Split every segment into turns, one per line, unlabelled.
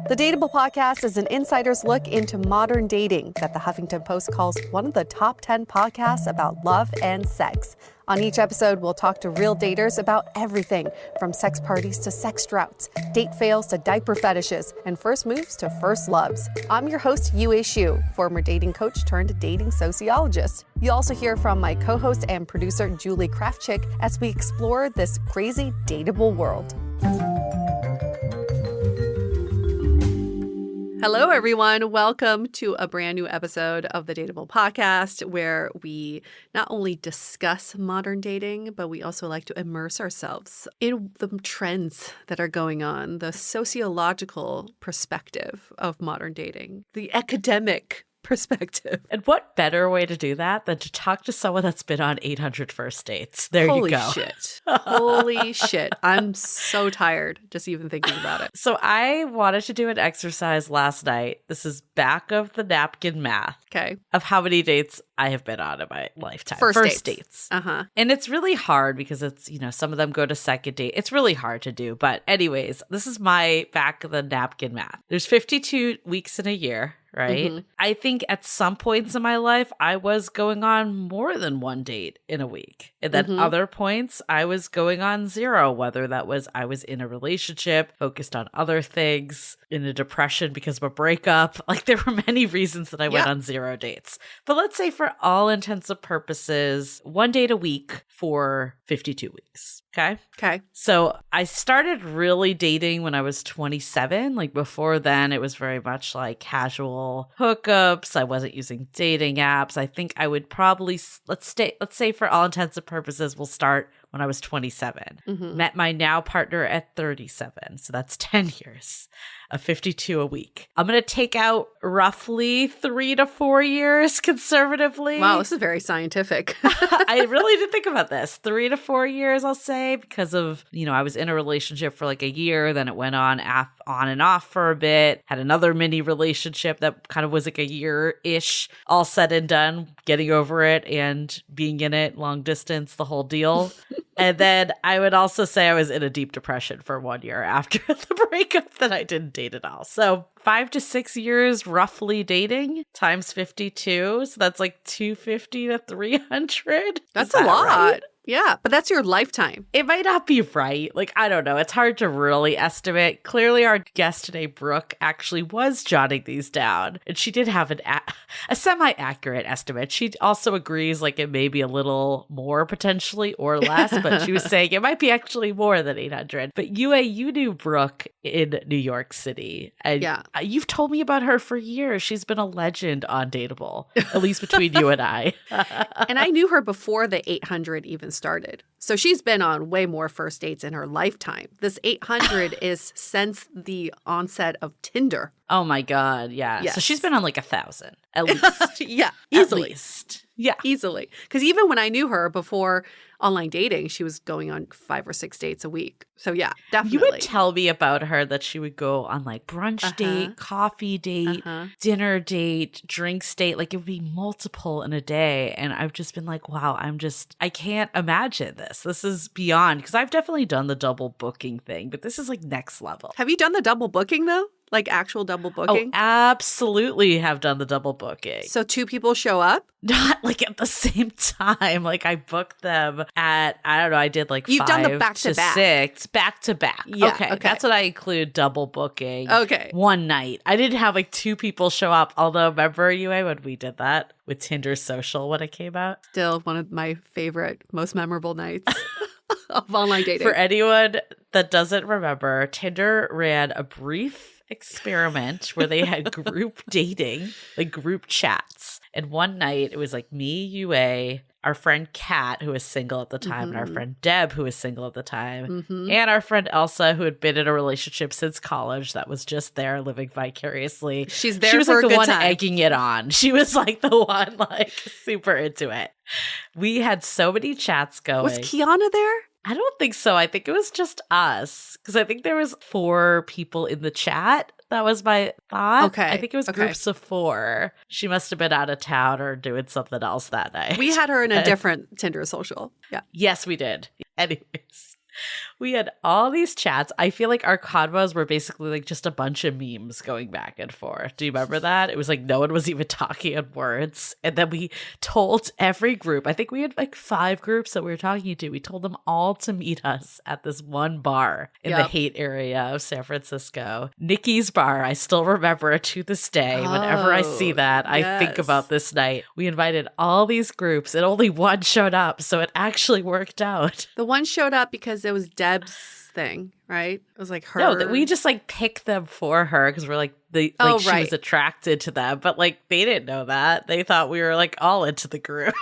The Dateable podcast is an insider's look into modern dating that the Huffington Post calls one of the top 10 podcasts about love and sex. On each episode, we'll talk to real daters about everything from sex parties to sex droughts, date fails to diaper fetishes, and first moves to first loves. I'm your host, Yue Xu, former dating coach turned dating sociologist. You'll also hear from my co-host and producer, Julie Krafchick, as we explore this crazy dateable world. Hello, everyone. Welcome to a brand new episode of the Dateable podcast, where we not only discuss modern dating, but we also like to immerse ourselves in the trends that are going on, the sociological perspective of modern dating, the academic perspective.
And what better way to do that than to talk to someone that's been on 800 first dates? There
Holy
you go.
Shit. Holy shit. I'm so tired just even thinking about it.
So I wanted to do an exercise last night. This is back of the napkin math.
Okay.
Of how many dates I have been on in my lifetime.
First dates.
Uh-huh. And it's really hard because it's, some of them go to second date. It's really hard to do. But anyways, this is my back of the napkin math. There's 52 weeks in a year. Right? Mm-hmm. I think at some points in my life, I was going on more than one date in a week. And then other points, I was going on zero, whether that was I was in a relationship, focused on other things, in a depression because of a breakup. Like there were many reasons that I went on zero dates. But let's say for all intents and purposes, one date a week for 52 weeks. Okay. So I started really dating when I was 27. Like before then, it was very much like casual hookups. I wasn't using dating apps. I think I would probably, let's say for all intents and purposes, we'll start when I was 27. Met my now partner at 37. So that's 10 years of 52 a week. I'm going to take out roughly 3 to 4 years conservatively.
Wow, this is very scientific.
I really did think about this. 3 to 4 years, I'll say, because of, I was in a relationship for like a year, then it went on and off for a bit, had another mini relationship that kind of was like a year-ish, all said and done, getting over it and being in it, long distance, the whole deal. And then I would also say I was in a deep depression for 1 year after the breakup that I didn't date at all. So 5 to 6 years roughly dating times 52. So that's like 250 to 300.
That's a lot. Right? Yeah, but that's your lifetime.
It might not be right. Like, I don't know. It's hard to really estimate. Clearly, our guest today, Brooke, actually was jotting these down. And she did have a semi-accurate estimate. She also agrees like it may be a little more potentially or less, but she was saying it might be actually more than 800. But you knew Brooke in New York City. And you've told me about her for years. She's been a legend on Dateable, at least between you and I.
And I knew her before the 800 even started. So she's been on way more first dates in her lifetime. This 800 is since the onset of Tinder.
Oh my God. Yeah.
Yes.
So she's been on like 1,000 at least.
Yeah.
Easily.
At least. Yeah. Easily. Because even when I knew her before online dating, she was going on 5 or 6 dates a week. So yeah, definitely.
You would tell me about her that she would go on like brunch date, coffee date, dinner date, drinks date. Like it would be multiple in a day. And I've just been like, wow, I can't imagine this. This is beyond, because I've definitely done the double booking thing, but this is like next level.
Have you done the double booking though? Like actual double booking?
Oh, absolutely have done the double booking.
So 2 people show up?
Not like at the same time. Like I booked them at, I don't know, I did like
You've
5
done the back to
6 back to back.
Yeah,
okay. That's what I include double booking.
Okay.
One night. I didn't have like 2 people show up. Although remember when we did that with Tinder Social when it came out?
Still one of my favorite, most memorable nights of online dating.
For anyone that doesn't remember, Tinder ran a brief experiment where they had group dating, like group chats. And one night it was like me, Yue, our friend Kat, who was single at the time, and our friend Deb, who was single at the time, and our friend Elsa, who had been in a relationship since college that was just there living vicariously.
She's there.
She was
for
like
a
the
good
one
time.
egging it on. She was like the one like super into it. We had so many chats going.
Was Kiana there?
I don't think so. I think it was just us, because I think there was 4 people in the chat. That was my thought.
Okay.
I think it was groups of 4. She must have been out of town or doing something else that night.
We had her in a different Tinder Social. Yeah.
Yes, we did. Anyways, We had all these chats. I feel like our convos were basically like just a bunch of memes going back and forth. Do you remember that? It was like no one was even talking in words. And then we told every group, I think we had like 5 groups that we were talking to. We told them all to meet us at this one bar in the Haight area of San Francisco. Nikki's bar. I still remember it to this day. Whenever I see that, I think about this night. We invited all these groups and only one showed up. So it actually worked out.
The one showed up because it was Deb's thing, right? It was like her.
No, that we just like picked them for her because we're like she was attracted to them, but like they didn't know that. They thought we were like all into the group.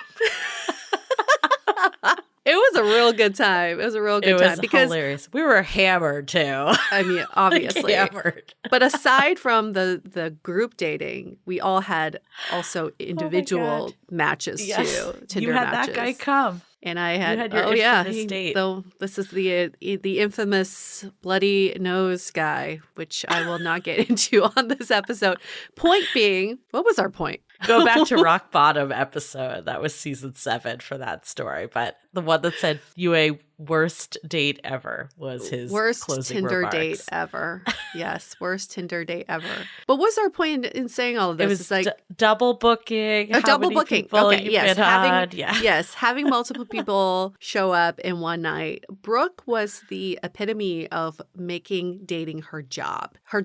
It was a real good time. It was a real good time
because hilarious. We were hammered too.
I mean, obviously
hammered.
But aside from the group dating, we all had also individual matches too. Tinder
you had
matches.
That guy come.
And I had
your infamous date.
Though this is the infamous bloody nose guy, which I will not get into on this episode. Point being, what was our point?
Go back to Rock Bottom episode. That was season 7 for that story. But the one that said UA worst date ever was his
worst
closing
Tinder
remarks.
date ever. Yes, worst Tinder date ever. But what's our point in saying all of this?
It was
it's like
double booking.
Double booking. Okay, yes, having multiple people show up in one night. Brooke was the epitome of making dating her job. Her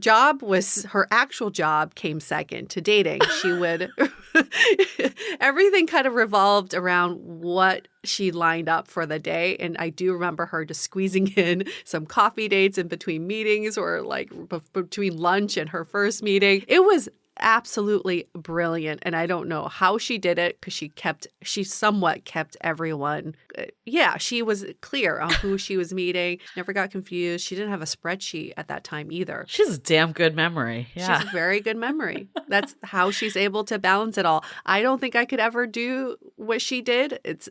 actual job came second to dating. She would everything kind of revolved around what she lined up for the day. And I do remember her just squeezing in some coffee dates in between meetings or like between lunch and her first meeting. It was absolutely brilliant. And I don't know how she did it because she somewhat kept everyone. She was clear on who she was meeting. Never got confused. She didn't have a spreadsheet at that time either.
She's a damn good memory. Yeah.
She's a very good memory. That's how she's able to balance it all. I don't think I could ever do what she did. It's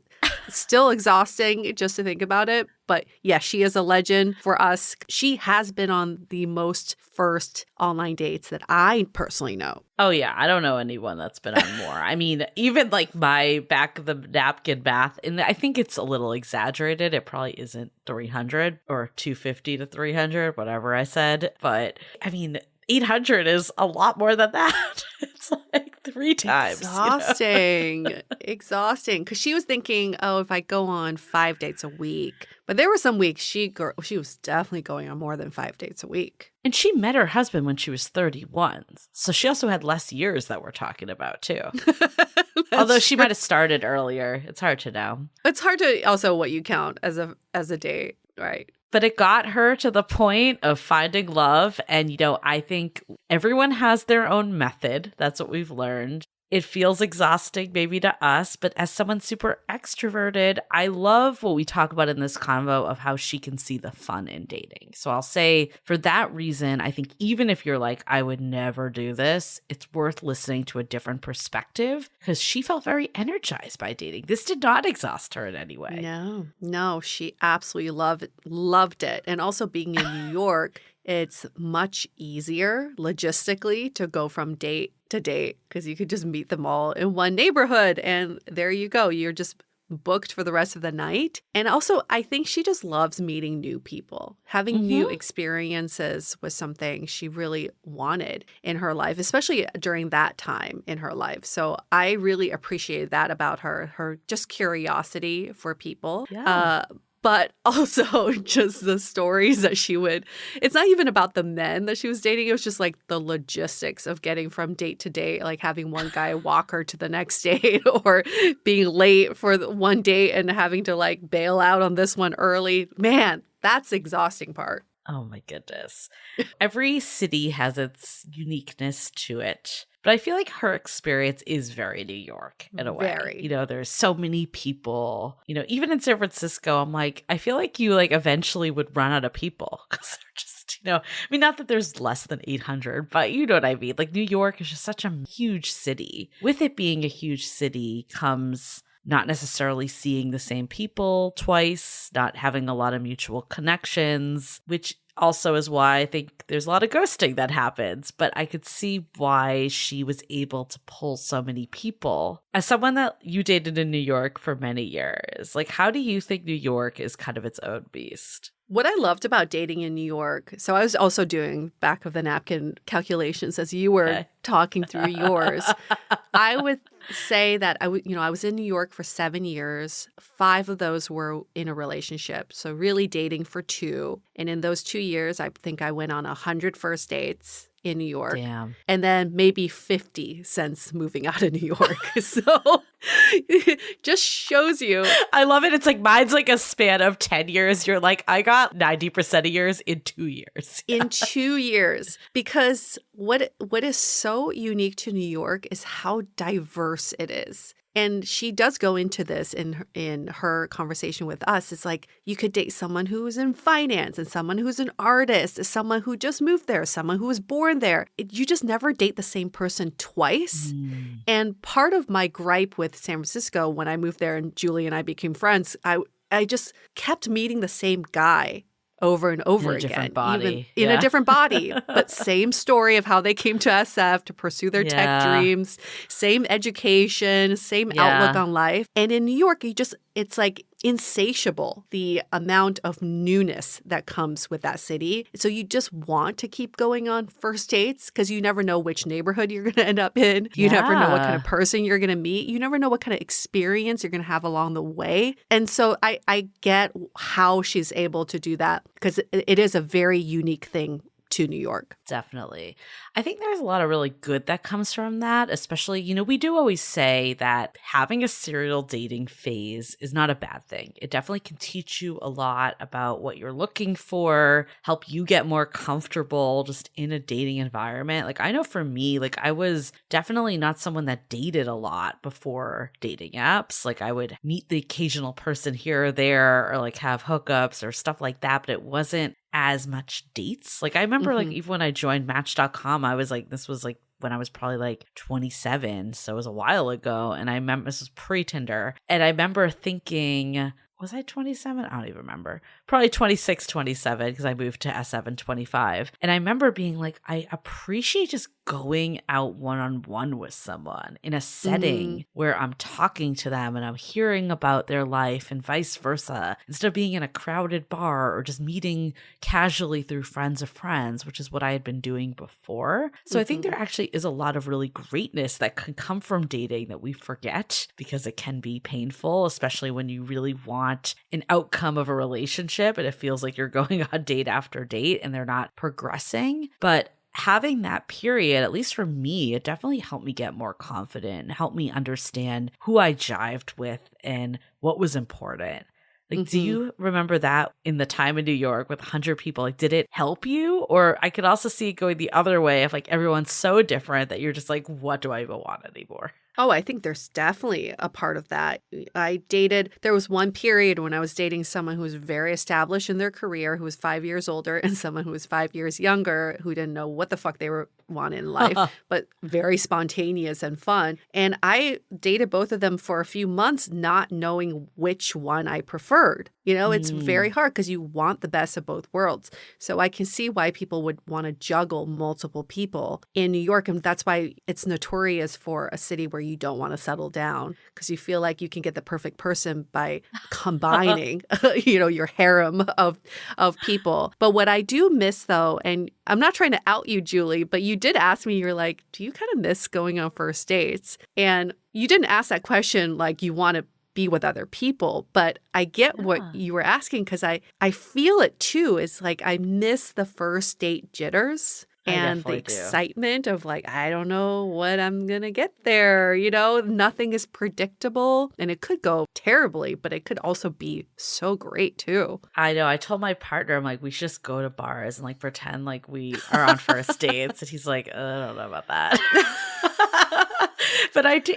still exhausting just to think about it. But yeah, she is a legend for us. She has been on the most first online dates that I personally know.
Oh, yeah. I don't know anyone that's been on more. I mean, even like my back of the napkin math, and I think it's a little exaggerated. It probably isn't 300 or 250 to 300, whatever I said. But I mean, 800 is a lot more than that. It's like 3 times.
Exhausting. Exhausting. Because she was thinking, if I go on 5 dates a week. But there were some weeks she was definitely going on more than 5 dates a week.
And she met her husband when she was 31. So she also had less years that we're talking about, too. Although she might have started earlier. It's hard to know.
It's hard to also what you count as a date, right?
But it got her to the point of finding love. And, I think everyone has their own method. That's what we've learned. It feels exhausting maybe to us, but as someone super extroverted, I love what we talk about in this convo of how she can see the fun in dating. So I'll say for that reason, I think even if you're like, I would never do this, it's worth listening to a different perspective because she felt very energized by dating. This did not exhaust her in any way.
No, she absolutely loved it. And also being in New York, it's much easier logistically to go from date to date because you could just meet them all in one neighborhood and there you go. You're just booked for the rest of the night. And also, I think she just loves meeting new people. Having new experiences was something she really wanted in her life, especially during that time in her life. So I really appreciated that about her just curiosity for people.
Yeah.
But also just the stories that it's not even about the men that she was dating. It was just like the logistics of getting from date to date, like having one guy walk her to the next date or being late for one date and having to like bail out on this one early. Man, that's the exhausting part.
Oh my goodness. Every city has its uniqueness to it. But I feel like her experience is very New York in a way.
Very.
There's so many people. Even in San Francisco, I'm like, I feel like you like eventually would run out of people because they're just, I mean, not that there's less than 800, but you know what I mean? Like New York is just such a huge city. With it being a huge city comes not necessarily seeing the same people twice, not having a lot of mutual connections, which also is why I think there's a lot of ghosting that happens. But I could see why she was able to pull so many people. As someone that you dated in New York for many years, like how do you think New York is kind of its own beast?
What I loved about dating in New York, so I was also doing back of the napkin calculations as you were talking through yours. I would say that I was in New York for 7 years. 5 of those were in a relationship. So really dating for 2. And in those 2 years, I think I went on 100 first dates in New York.
Damn.
And then maybe 50 since moving out of New York. So it just shows you.
I love it. It's like mine's like a span of 10 years. You're like, I got 90% of yours in 2 years.
In 2 years. Because what is so unique to New York is how diverse it is. And she does go into this in her conversation with us. It's like you could date someone who's in finance and someone who's an artist, someone who just moved there, someone who was born there. You just never date the same person twice. And part of my gripe with San Francisco when I moved there and Julie and I became friends, I just kept meeting the same guy over and over again.
Different body.
Even in a different body. But same story of how they came to SF to pursue their tech dreams, same education, same outlook on life. And in New York, it's like insatiable, the amount of newness that comes with that city. So you just want to keep going on first dates because you never know which neighborhood you're going to end up in. You never know what kind of person you're going to meet. You never know what kind of experience you're going to have along the way. And so I get how she's able to do that because it is a very unique thing to New York.
Definitely. I think there's a lot of really good that comes from that, especially, we do always say that having a serial dating phase is not a bad thing. It definitely can teach you a lot about what you're looking for, help you get more comfortable just in a dating environment. Like I know for me, like I was definitely not someone that dated a lot before dating apps. Like I would meet the occasional person here or there or like have hookups or stuff like that, but it wasn't as much dates. Like I remember like even when I joined Match.com, I was like, this was like when I was probably like 27. So it was a while ago. And I remember this was pre-Tinder. And I remember thinking, was I 27? I don't even remember. Probably 26, 27 because I moved to SF in 25. And I remember being like, I appreciate just going out one-on-one with someone in a setting where I'm talking to them and I'm hearing about their life and vice versa, instead of being in a crowded bar or just meeting casually through friends of friends, which is what I had been doing before. So I think there actually is a lot of really greatness that can come from dating that we forget because it can be painful, especially when you really want an outcome of a relationship and it feels like you're going on date after date and they're not progressing. But having that period, at least for me, it definitely helped me get more confident and helped me understand who I jived with and what was important. Like, do you remember that in the time in New York with 100 people? Like, did it help you? Or I could also see it going the other way if like everyone's so different that you're just like, what do I even want anymore?
Oh, I think there's definitely a part of that. There was one period when I was dating someone who was very established in their career, who was 5 years older, and someone who was 5 years younger, who didn't know what the fuck they were wanting in life, but very spontaneous and fun. And I dated both of them for a few months, not knowing which one I preferred. It's very hard because you want the best of both worlds. So I can see why people would want to juggle multiple people in New York. And that's why it's notorious for a city where you don't want to settle down because you feel like you can get the perfect person by combining, your harem of people. But what I do miss, though, and I'm not trying to out you, Julie, but you did ask me, you're like, do you kind of miss going on first dates? And you didn't ask that question like you want to be with other people, but I get what you were asking because I feel it too. It's like I miss the first date jitters and the excitement of like, I don't know what I'm going to get there. Nothing is predictable and it could go terribly, but it could also be so great too.
I know. I told my partner, I'm like, we should just go to bars and like pretend like we are on first dates. And he's like, I don't know about that. But I do,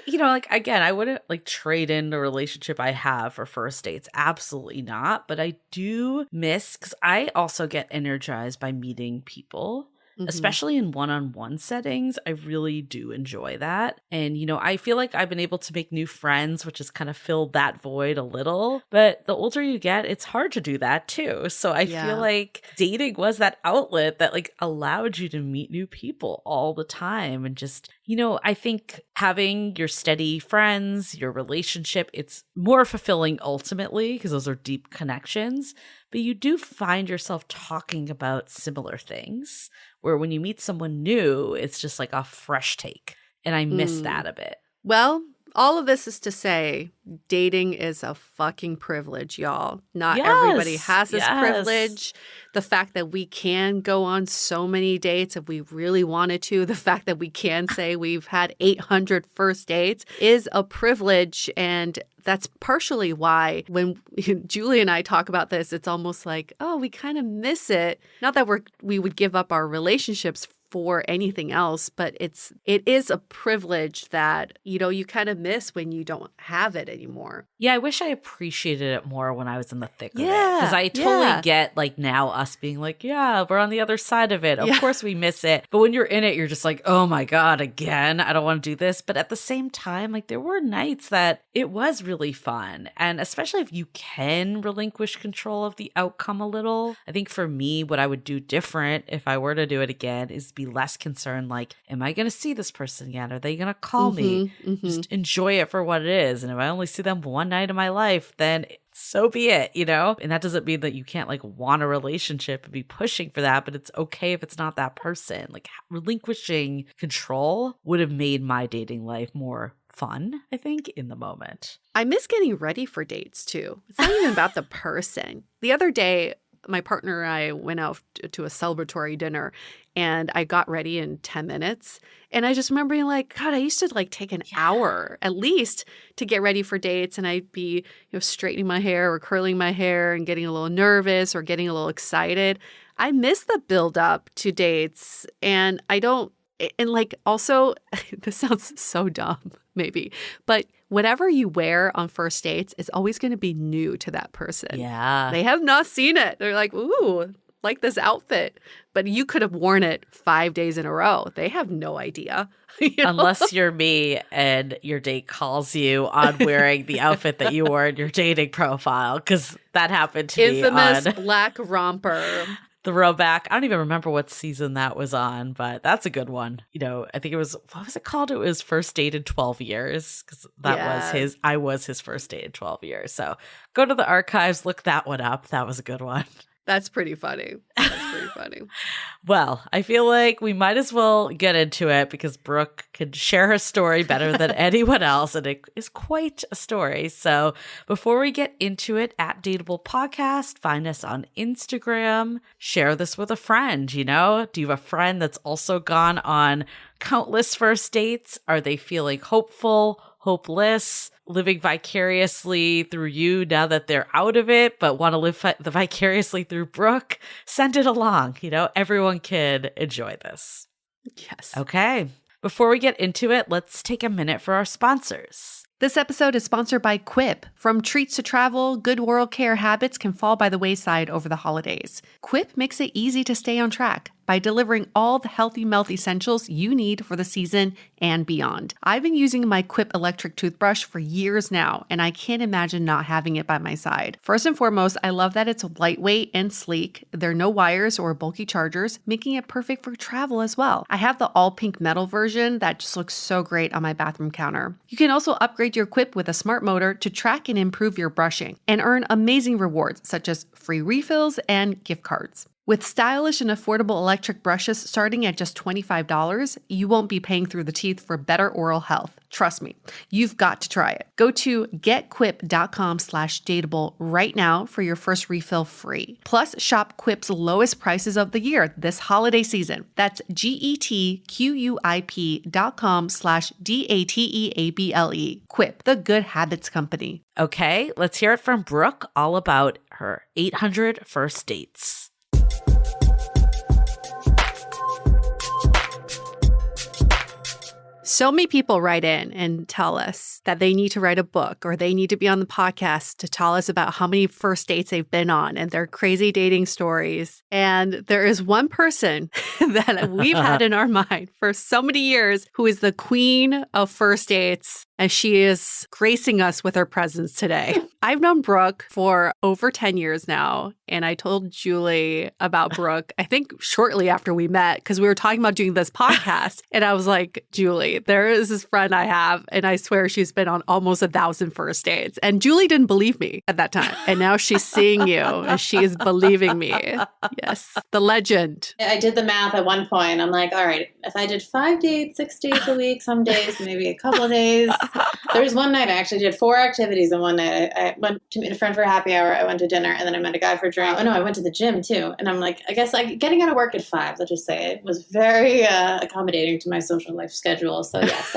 again, I wouldn't like trade in the relationship I have for first dates. Absolutely not. But I do miss, because I also get energized by meeting people. Especially in one-on-one settings. I really do enjoy that. And, I feel like I've been able to make new friends, which has kind of filled that void a little. But the older you get, it's hard to do that too. So I feel like dating was that outlet that like allowed you to meet new people all the time. And just, I think having your steady friends, your relationship, it's more fulfilling ultimately because those are deep connections. but you do find yourself talking about similar things, where when you meet someone new, it's just like a fresh take. And I miss that a bit.
Well, all of this is to say, dating is a fucking privilege, y'all. Not everybody has this privilege. The fact that we can go on so many dates if we really wanted to, the fact that we can say we've had 800 first dates is a privilege. And that's partially why when Julie and I talk about this, it's almost like, oh, we kind of miss it. Not that we would give up our relationships for anything else, but it is a privilege that, you kind of miss when you don't have it anymore.
Yeah, I wish I appreciated it more when I was in the thick of it. Because I totally get like now us being like, yeah, we're on the other side of it. Of course we miss it. But when you're in it, you're just like, oh my God, again, I don't want to do this. But at the same time, like there were nights that it was really fun. And especially if you can relinquish control of the outcome a little. I think for me, what I would do different if I were to do it again is be less concerned, like, am I going to see this person again? Are they going to call me? Just enjoy it for what it is. And if I only see them one night in my life, then so be it, And that doesn't mean that you can't like want a relationship and be pushing for that, but it's okay if it's not that person. Like relinquishing control would have made my dating life more fun, I think, in the moment.
I miss getting ready for dates too. It's not even about the person. The other day, my partner and I went out to a celebratory dinner and I got ready in 10 minutes. And I just remember being like, God, I used to like take an hour at least to get ready for dates. And I'd be, straightening my hair or curling my hair and getting a little nervous or getting a little excited. I miss the build up to dates. And also, this sounds so dumb, maybe, but whatever you wear on first dates is always going to be new to that person.
Yeah.
They have not seen it. They're like, ooh, like this outfit. But you could have worn it 5 days in a row. They have no idea.
Unless you're me and your date calls you on wearing the outfit that you wore in your dating profile, because that happened to me on
infamous black romper.
Throwback. I don't even remember what season that was on, but that's a good one. I think it was, what was it called? It was First Date in 12 Years, because I was his first date in 12 years. So go to the archives, look that one up. That was a good one.
That's pretty funny.
Well, I feel like we might as well get into it because Brooke can share her story better than anyone else, and it is quite a story. So before we get into it, at Dateable Podcast, find us on Instagram, share this with a friend, Do you have a friend that's also gone on countless first dates? Are they feeling hopeful, hopeless, living vicariously through you now that they're out of it, but want to live vicariously through Brooke? Send it along. Everyone can enjoy this.
Yes.
Okay. Before we get into it, let's take a minute for our sponsors.
This episode is sponsored by Quip. From treats to travel, good oral care habits can fall by the wayside over the holidays. Quip makes it easy to stay on track by delivering all the healthy mouth essentials you need for the season and beyond. I've been using my Quip electric toothbrush for years now, and I can't imagine not having it by my side. First and foremost, I love that it's lightweight and sleek. There are no wires or bulky chargers, making it perfect for travel as well. I have the all-pink metal version that just looks so great on my bathroom counter. You can also upgrade your Quip with a smart motor to track and improve your brushing and earn amazing rewards such as free refills and gift cards. With stylish and affordable electric brushes starting at just $25, you won't be paying through the teeth for better oral health. Trust me, you've got to try it. Go to getquip.com/dateable right now for your first refill free. Plus, shop Quip's lowest prices of the year this holiday season. That's getquip.com/dateable. Quip, the good habits company.
Okay, let's hear it from Brooke all about her 800 first dates.
So many people write in and tell us that they need to write a book or they need to be on the podcast to tell us about how many first dates they've been on and their crazy dating stories. And there is one person that we've had in our mind for so many years who is the queen of first dates. and she is gracing us with her presence today. I've known Brooke for over 10 years now, and I told Julie about Brooke, I think shortly after we met, because we were talking about doing this podcast, and I was like, Julie, there is this friend I have, and I swear she's been on almost 1,000 first dates. And Julie didn't believe me at that time, and now she's seeing you, and she is believing me. Yes, the legend.
I did the math at one point. I'm like, all right, if I did 5 dates, 6 days a week, some days, maybe a couple of days. There was one night I actually did 4 activities in one night. I went to meet a friend for a happy hour. I went to dinner, and then I met a guy for a drink. Oh, no, I went to the gym, too. And I'm like, I guess getting out of work at 5, let's just say, it was very accommodating to my social life schedule. So, yes,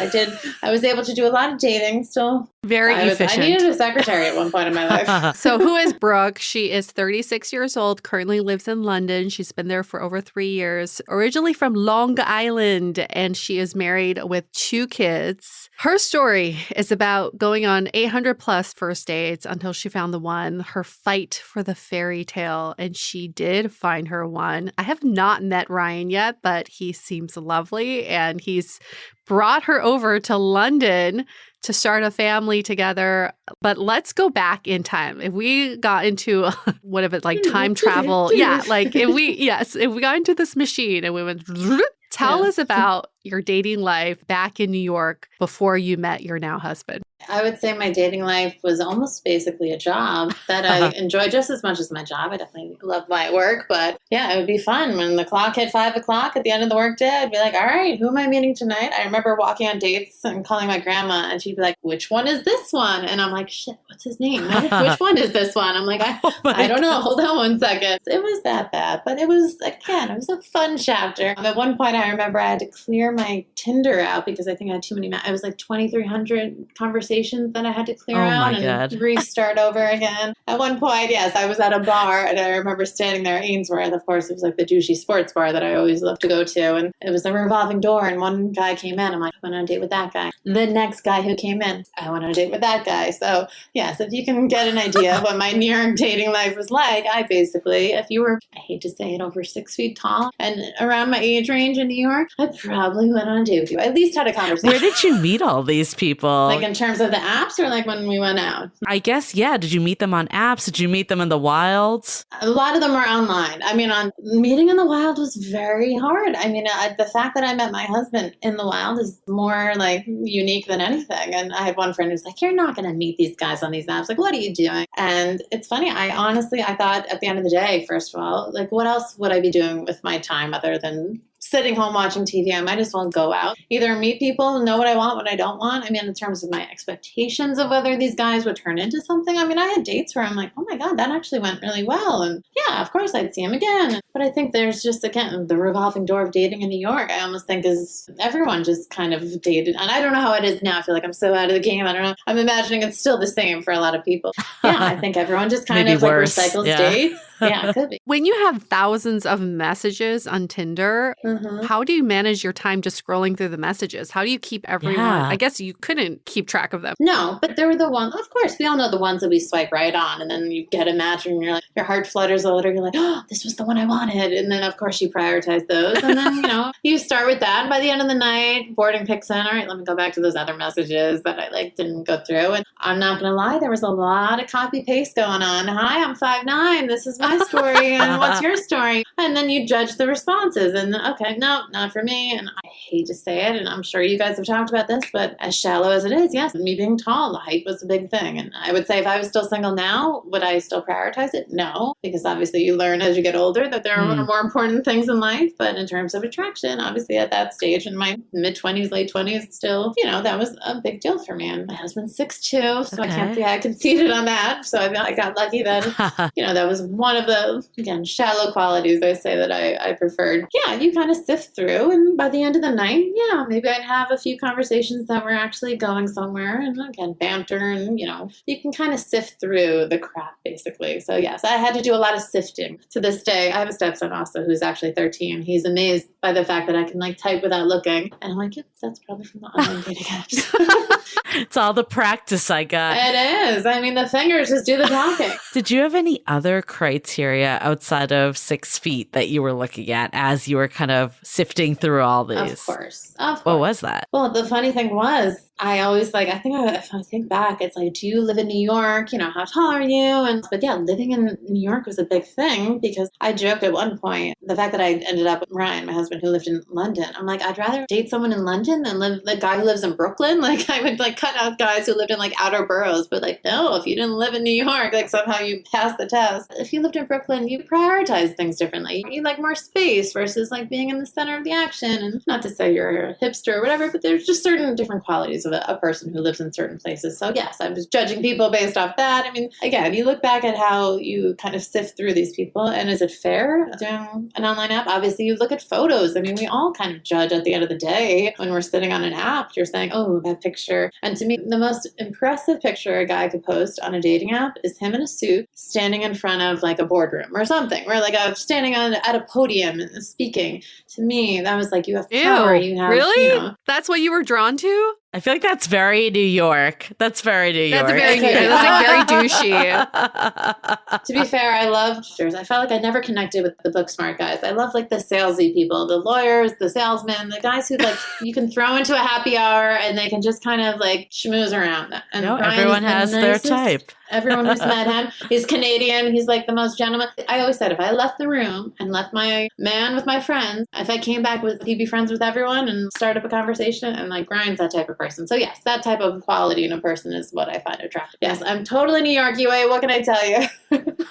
I was able to do a lot of dating still.
Very efficient.
I needed a secretary at one point in my life.
So who is Brooke? She is 36 years old, currently lives in London. She's been there for over 3 years, originally from Long Island, and she is married with 2 kids. Her story is about going on 800 plus first dates until she found the one, her fight for the fairy tale, and she did find her one. I have not met Ryan yet, but he seems lovely, and he's brought her over to London to start a family together. But let's go back in time. If we got into time travel, if we got into this machine and we went, tell us about your dating life back in New York before you met your now husband.
I would say my dating life was almost basically a job that I enjoy just as much as my job. I definitely love my work, but yeah, it would be fun. When the clock hit 5 o'clock at the end of the workday, I'd be like, all right, who am I meeting tonight? I remember walking on dates and calling my grandma, and she'd be like, which one is this one? And I'm like, shit, what's his name? Which one is this one? I'm like, I don't know. Hold on one second. It was that bad, but it was a fun chapter. At one point, I remember I had to clear my Tinder out because I think I had too many. It was like 2,300 conversations that I had to clear out and restart over again. At one point, yes, I was at a bar, and I remember standing there at Ainsworth. Of course, it was like the douchey sports bar that I always love to go to, and it was a revolving door, and one guy came in. I'm like, I went on a date with that guy. The next guy who came in, I went on a date with that guy. So, yes, if you can get an idea of what my New York dating life was like, I basically, if you were, I hate to say it, over 6 feet tall and around my age range in New York, I probably went on a date with you. I at least had a conversation.
Where did you meet all these people?
Like in terms of the apps, or like when we went out?
I guess, yeah. Did you meet them on apps? Did you meet them in the wild?
A lot of them were online. I mean, meeting in the wild was very hard. I mean, the fact that I met my husband in the wild is more like unique than anything. And I had one friend who's like, you're not going to meet these guys on these apps. Like, what are you doing? And it's funny. I thought at the end of the day, first of all, like, what else would I be doing with my time other than sitting home watching TV? I might as well go out, either meet people, know what I want, what I don't want. I mean, in terms of my expectations of whether these guys would turn into something. I mean, I had dates where I'm like, oh my God, that actually went really well. And yeah, of course I'd see him again. But I think there's just, again, the revolving door of dating in New York, I almost think is everyone just kind of dated. And I don't know how it is now. I feel like I'm so out of the game. I don't know. I'm imagining it's still the same for a lot of people. Yeah, I think everyone just kind of like recycles dates. Yeah, it could be.
When you have thousands of messages on Tinder, how do you manage your time just scrolling through the messages? How do you keep everyone? I guess you couldn't keep track of them.
No, but there were the ones, of course, we all know the ones that we swipe right on, and then you get a match and you're like, your heart flutters a little, you're like, oh, this was the one I wanted. And then, of course, you prioritize those. And then, you start with that. And by the end of the night, boarding picks in. All right, let me go back to those other messages that I didn't go through. And I'm not going to lie, there was a lot of copy paste going on. Hi, I'm 5'9". This is my story. And what's your story? And then you judge the responses. And okay, no, not for me. And I hate to say it, and I'm sure you guys have talked about this, but as shallow as it is, yes, me being tall, the height was a big thing. And I would say if I was still single now, would I still prioritize it? No, because obviously you learn as you get older that there are more important things in life. But in terms of attraction, obviously at that stage in my mid-20s, late 20s, still, that was a big deal for me. And my husband's 6'2", so I can't say I conceded on that. So I got lucky that, that was one of the, again, shallow qualities I say that I preferred. Yeah, you kind of sift through, and by the end of the night, yeah, maybe I'd have a few conversations that were actually going somewhere, and again, banter, and you can kind of sift through the crap, basically. So yes, I had to do a lot of sifting. To this day, I have a stepson also who's actually 13. He's amazed by the fact that I can type without looking, and I'm like, yep, that's probably from the online dating apps.
It's all the practice I got.
It is. I mean, the fingers just do the talking.
Did you have any other criteria outside of 6 feet that you were looking at as you were kind of sifting through all these?
Of course. Of course.
What was that?
Well, the funny thing was, I always like, if I think back, it's like, do you live in New York? You know, how tall are you? But yeah, living in New York was a big thing because I joked at one point, the fact that I ended up with Ryan, my husband, who lived in London. I'm like, I'd rather date someone in London than live the guy who lives in Brooklyn. Like I would like cut out guys who lived in like outer boroughs, but like, no, if you didn't live in New York, like somehow you passed the test. If you lived in Brooklyn, you prioritize things differently. You like more space versus like being in the center of the action. And not to say you're a hipster or whatever, but there's just certain different qualities of a person who lives in certain places. So yes, I was judging people based off that. I mean, again, you look back at how you kind of sift through these people, and is it fair doing an online app? Obviously, you look at photos. I mean, we all kind of judge at the end of the day when we're sitting on an app. You're saying, oh, that picture. And to me, the most impressive picture a guy could post on a dating app is him in a suit standing in front of like a boardroom or something, or like standing at a podium and speaking. To me, that was like, you have power. You have,
really?
You know,
that's what you were drawn to?
I feel like that's very New York. That's very New York.
That's very New York. That's like very douchey.
To be fair, I loved pictures. I felt like I never connected with the book smart guys. I love like the salesy people, the lawyers, the salesmen, the guys who like you can throw into a happy hour and they can just kind of like schmooze around. And
no, everyone has their type.
Everyone who's met him. He's Canadian. He's like the most gentleman. I always said if I left the room and left my man with my friends, if I came back with, he'd be friends with everyone and start up a conversation, and like Ryan's that type of person. So yes, that type of quality in a person is what I find attractive. Yes, I'm totally New York UA. What can I tell you?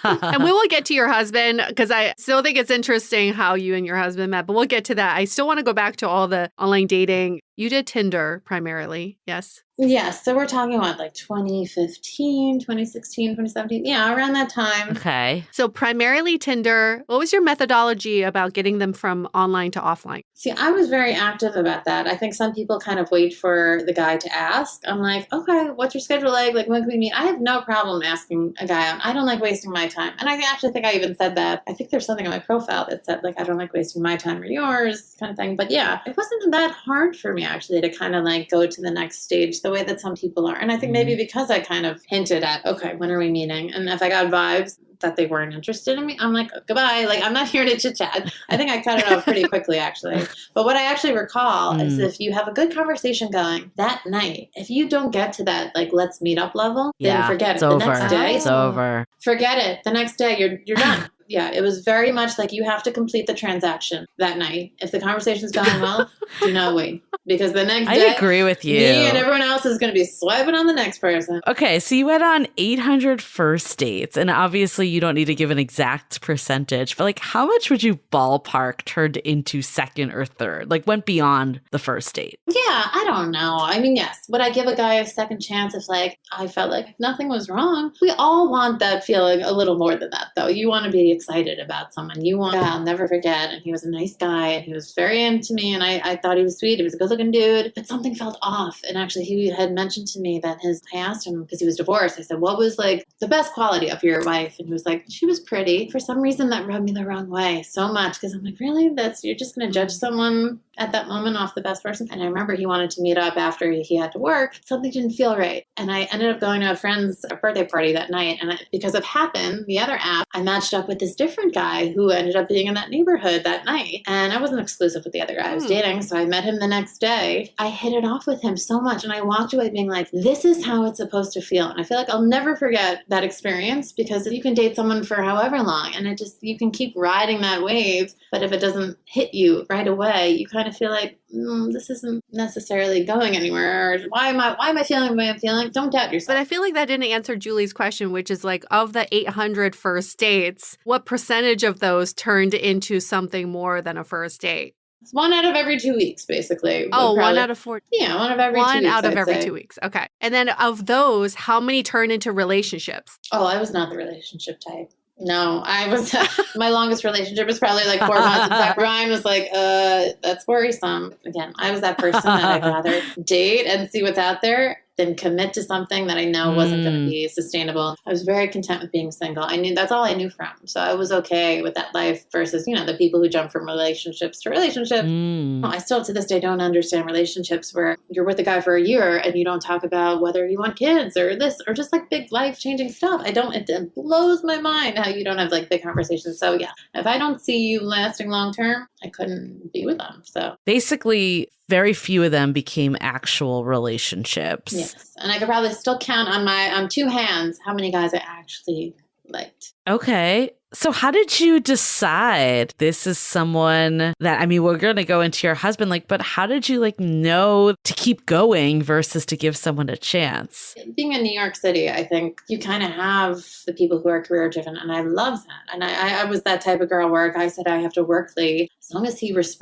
And we will get to your husband because I still think it's interesting how you and your husband met, but we'll get to that. I still want to go back to all the online dating. You did Tinder primarily, yes?
Yes. So we're talking about like 2015, 2016, 2017. Yeah, around that time.
Okay.
So primarily Tinder. What was your methodology about getting them from online to offline?
See, I was very active about that. I think some people kind of wait for the guy to ask. I'm like, okay, what's your schedule like? Like, when can we meet? I have no problem asking a guy out. I don't like wasting my time. And I actually think I even said that. I think there's something on my profile that said, like, I don't like wasting my time or yours kind of thing. But yeah, it wasn't that hard for me actually to kind of like go to the next stage the way that some people are. And I think maybe because I kind of hinted at, okay, when are we meeting? And if I got vibes that they weren't interested in me, I'm like, goodbye. Like, I'm not here to chit chat. I think I cut it off pretty quickly, actually. But what I actually recall is if you have a good conversation going that night, if you don't get to that, like, let's meet up level, then forget it.
Over.
The next day,
it's over.
Forget it. The next day, you're done. Yeah, it was very much like you have to complete the transaction that night. If the conversation's going well, do not wait. Because the next day,
I agree with you.
Me and everyone else is going to be swiping on the next person.
Okay, so you went on 800 first dates, and obviously you don't need to give an exact percentage, but like how much would you ballpark turned into second or third? Like went beyond the first date?
Yeah, I don't know. I mean, yes. Would I give a guy a second chance if like I felt like nothing was wrong? We all want that feeling a little more than that, though. You want to be excited about someone. You want, I'll never forget. And he was a nice guy and he was very into me and I thought he was sweet. He was a good looking dude, but something felt off. And actually he had mentioned to me that I asked him because he was divorced. I said, what was like the best quality of your wife? And he was like, she was pretty. For some reason that rubbed me the wrong way so much. Cause I'm like, really? You're just going to judge someone at that moment off the best person? And I remember he wanted to meet up after he had to work. Something didn't feel right. And I ended up going to a friend's birthday party that night. And because of Happen, the other app, I matched up with this different guy who ended up being in that neighborhood that night. And I wasn't exclusive with the other guy I was dating. So I met him the next day. I hit it off with him so much. And I walked away being like, this is how it's supposed to feel. And I feel like I'll never forget that experience because you can date someone for however long and you can keep riding that wave. But if it doesn't hit you right away, you kind of feel like, this isn't necessarily going anywhere. Or why am I feeling the way I'm feeling? Don't doubt yourself.
But I feel like that didn't answer Julie's question, which is like, of the 800 first dates, what percentage of those turned into something more than a first date?
It's 1 out of every 2 weeks, basically.
Oh, 1 out of 4.
Yeah, 1 of every 2 weeks.
1 out of every 2 weeks. Okay. And then of those, how many turn into relationships?
Oh, I was not the relationship type. No, I was, my longest relationship was probably like 4 months. In fact, Ryan was like, that's worrisome. Again, I was that person that I'd rather date and see what's out there than commit to something that I know wasn't going to be sustainable. I was very content with being single. I knew that's all I knew from. So I was okay with that life versus, the people who jump from relationships to relationships. I still to this day don't understand relationships where you're with a guy for a year and you don't talk about whether you want kids or this or just like big life-changing stuff. It blows my mind how you don't have like big conversations. So yeah, if I don't see you lasting long-term, I couldn't be with them. So
basically very few of them became actual relationships.
Yes. And I could probably still count on two hands how many guys I actually liked.
Okay. So how did you decide this is someone that, I mean, we're going to go into your husband, like, but how did you know to keep going versus to give someone a chance?
Being in New York City, I think you kind of have the people who are career driven, and I love that. And I was that type of girl where I said I have to work late as long as he was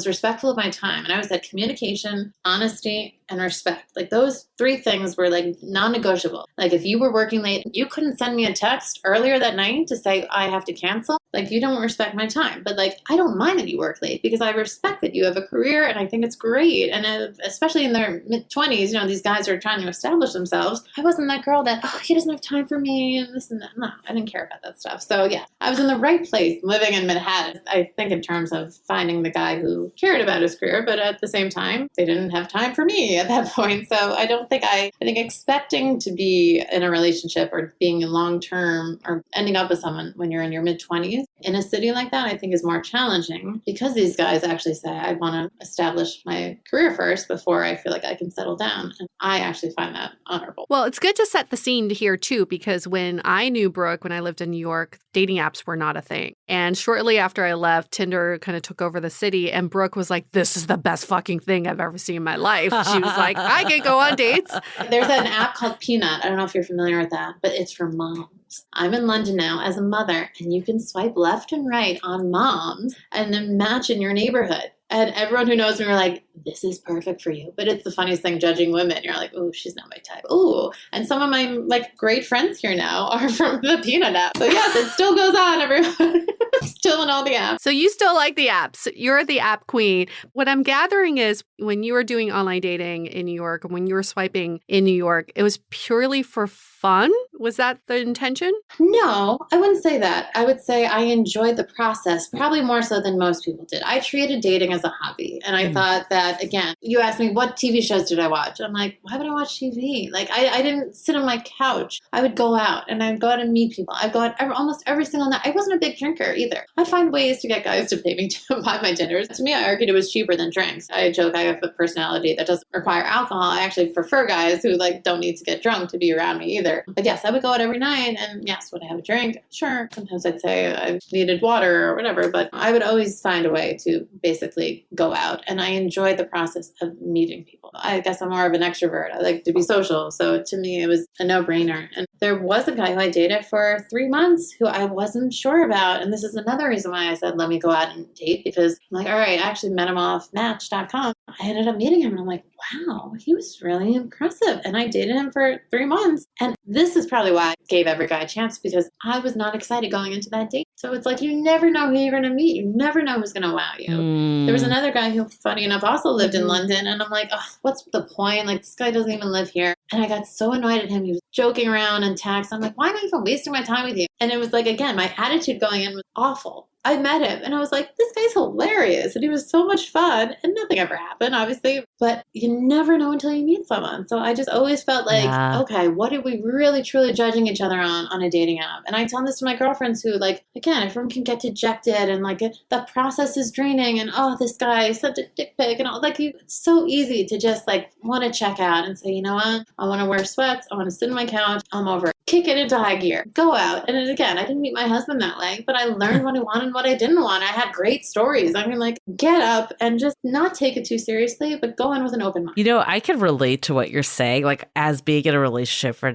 respectful of my time. And I always said communication, honesty, and respect. Those three things were non-negotiable. If you were working late, you couldn't send me a text earlier that night to say I have to cancel. You don't respect my time. But I don't mind that you work late because I respect that you have a career and I think it's great. And especially in their mid-20s, these guys are trying to establish themselves. I wasn't that girl that, he doesn't have time for me and this and that. No, I didn't care about that stuff. So yeah, I was in the right place living in Manhattan. I think in terms of finding the guy who cared about his career, but at the same time, they didn't have time for me at that point. So I think expecting to be in a relationship or being long-term or ending up with someone when you're in your mid-20s in a city like that, I think is more challenging because these guys actually say, I want to establish my career first before I feel like I can settle down. And I actually find that honorable.
Well, it's good to set the scene here too, because when I knew Brooke, when I lived in New York, dating apps were not a thing. And shortly after I left, Tinder kind of took over the city and Brooke was like, this is the best fucking thing I've ever seen in my life. She was like, I can go on dates.
There's an app called Peanut. I don't know if you're familiar with that, but it's for moms. I'm in London now as a mother, and you can swipe left and right on moms and then match in your neighborhood. And everyone who knows me were like, this is perfect for you. But it's the funniest thing judging women. You're like, oh, she's not my type. Oh, and some of my great friends here now are from the Peanut app. So yes, it still goes on, everyone. Still in all the apps.
So you still like the apps. You're the app queen. What I'm gathering is when you were doing online dating in New York, when you were swiping in New York, it was purely for fun? Was that the intention?
No, I wouldn't say that. I would say I enjoyed the process, probably more so than most people did. I treated dating as a hobby. And I thought that, again, you asked me, what TV shows did I watch? I'm like, why would I watch TV? I didn't sit on my couch. I would go out and I'd go out and meet people. I'd go out almost every single night. I wasn't a big drinker either. I'd find ways to get guys to pay me to buy my dinners. To me, I argued it was cheaper than drinks. I joke I have a personality that doesn't require alcohol. I actually prefer guys who don't need to get drunk to be around me either. But yes, I would go out every night and yes, would I have a drink? Sure. Sometimes I'd say I needed water or whatever, but I would always find a way to basically go out. And I enjoyed the process of meeting people. I guess I'm more of an extrovert. I like to be social. So to me, it was a no-brainer. And there was a guy who I dated for 3 months who I wasn't sure about. And this is another reason why I said, let me go out and date, because I'm like, all right, I actually met him off Match.com. I ended up meeting him and I'm like, wow, he was really impressive. And I dated him for 3 months. And this is probably why I gave every guy a chance, because I was not excited going into that date. So it's like, you never know who you're going to meet. You never know who's going to wow you. There was another guy who, funny enough, also lived in London. And I'm like, oh, what's the point? This guy doesn't even live here. And I got so annoyed at him. He was joking around and text. I'm like, why am I even wasting my time with you? And it was again, my attitude going in was awful. I met him and I was like, this guy's hilarious. And he was so much fun. And nothing ever happened, obviously. But you never know until you meet someone. So I just always felt okay, what are we really, truly judging each other on a dating app? And I tell this to my girlfriends who, again, everyone can get dejected and the process is draining. And, oh, this guy sent a dick pic and all. It's so easy to just want to check out and say, you know what? I want to wear sweats. I want to sit on my couch. I'm over it. Kick it into high gear. Go out. And again, I didn't meet my husband that way, but I learned what I wanted and what I didn't want. I had great stories. I mean, get up and just not take it too seriously, but go in with an open mind.
I can relate to what you're saying. As being in a relationship for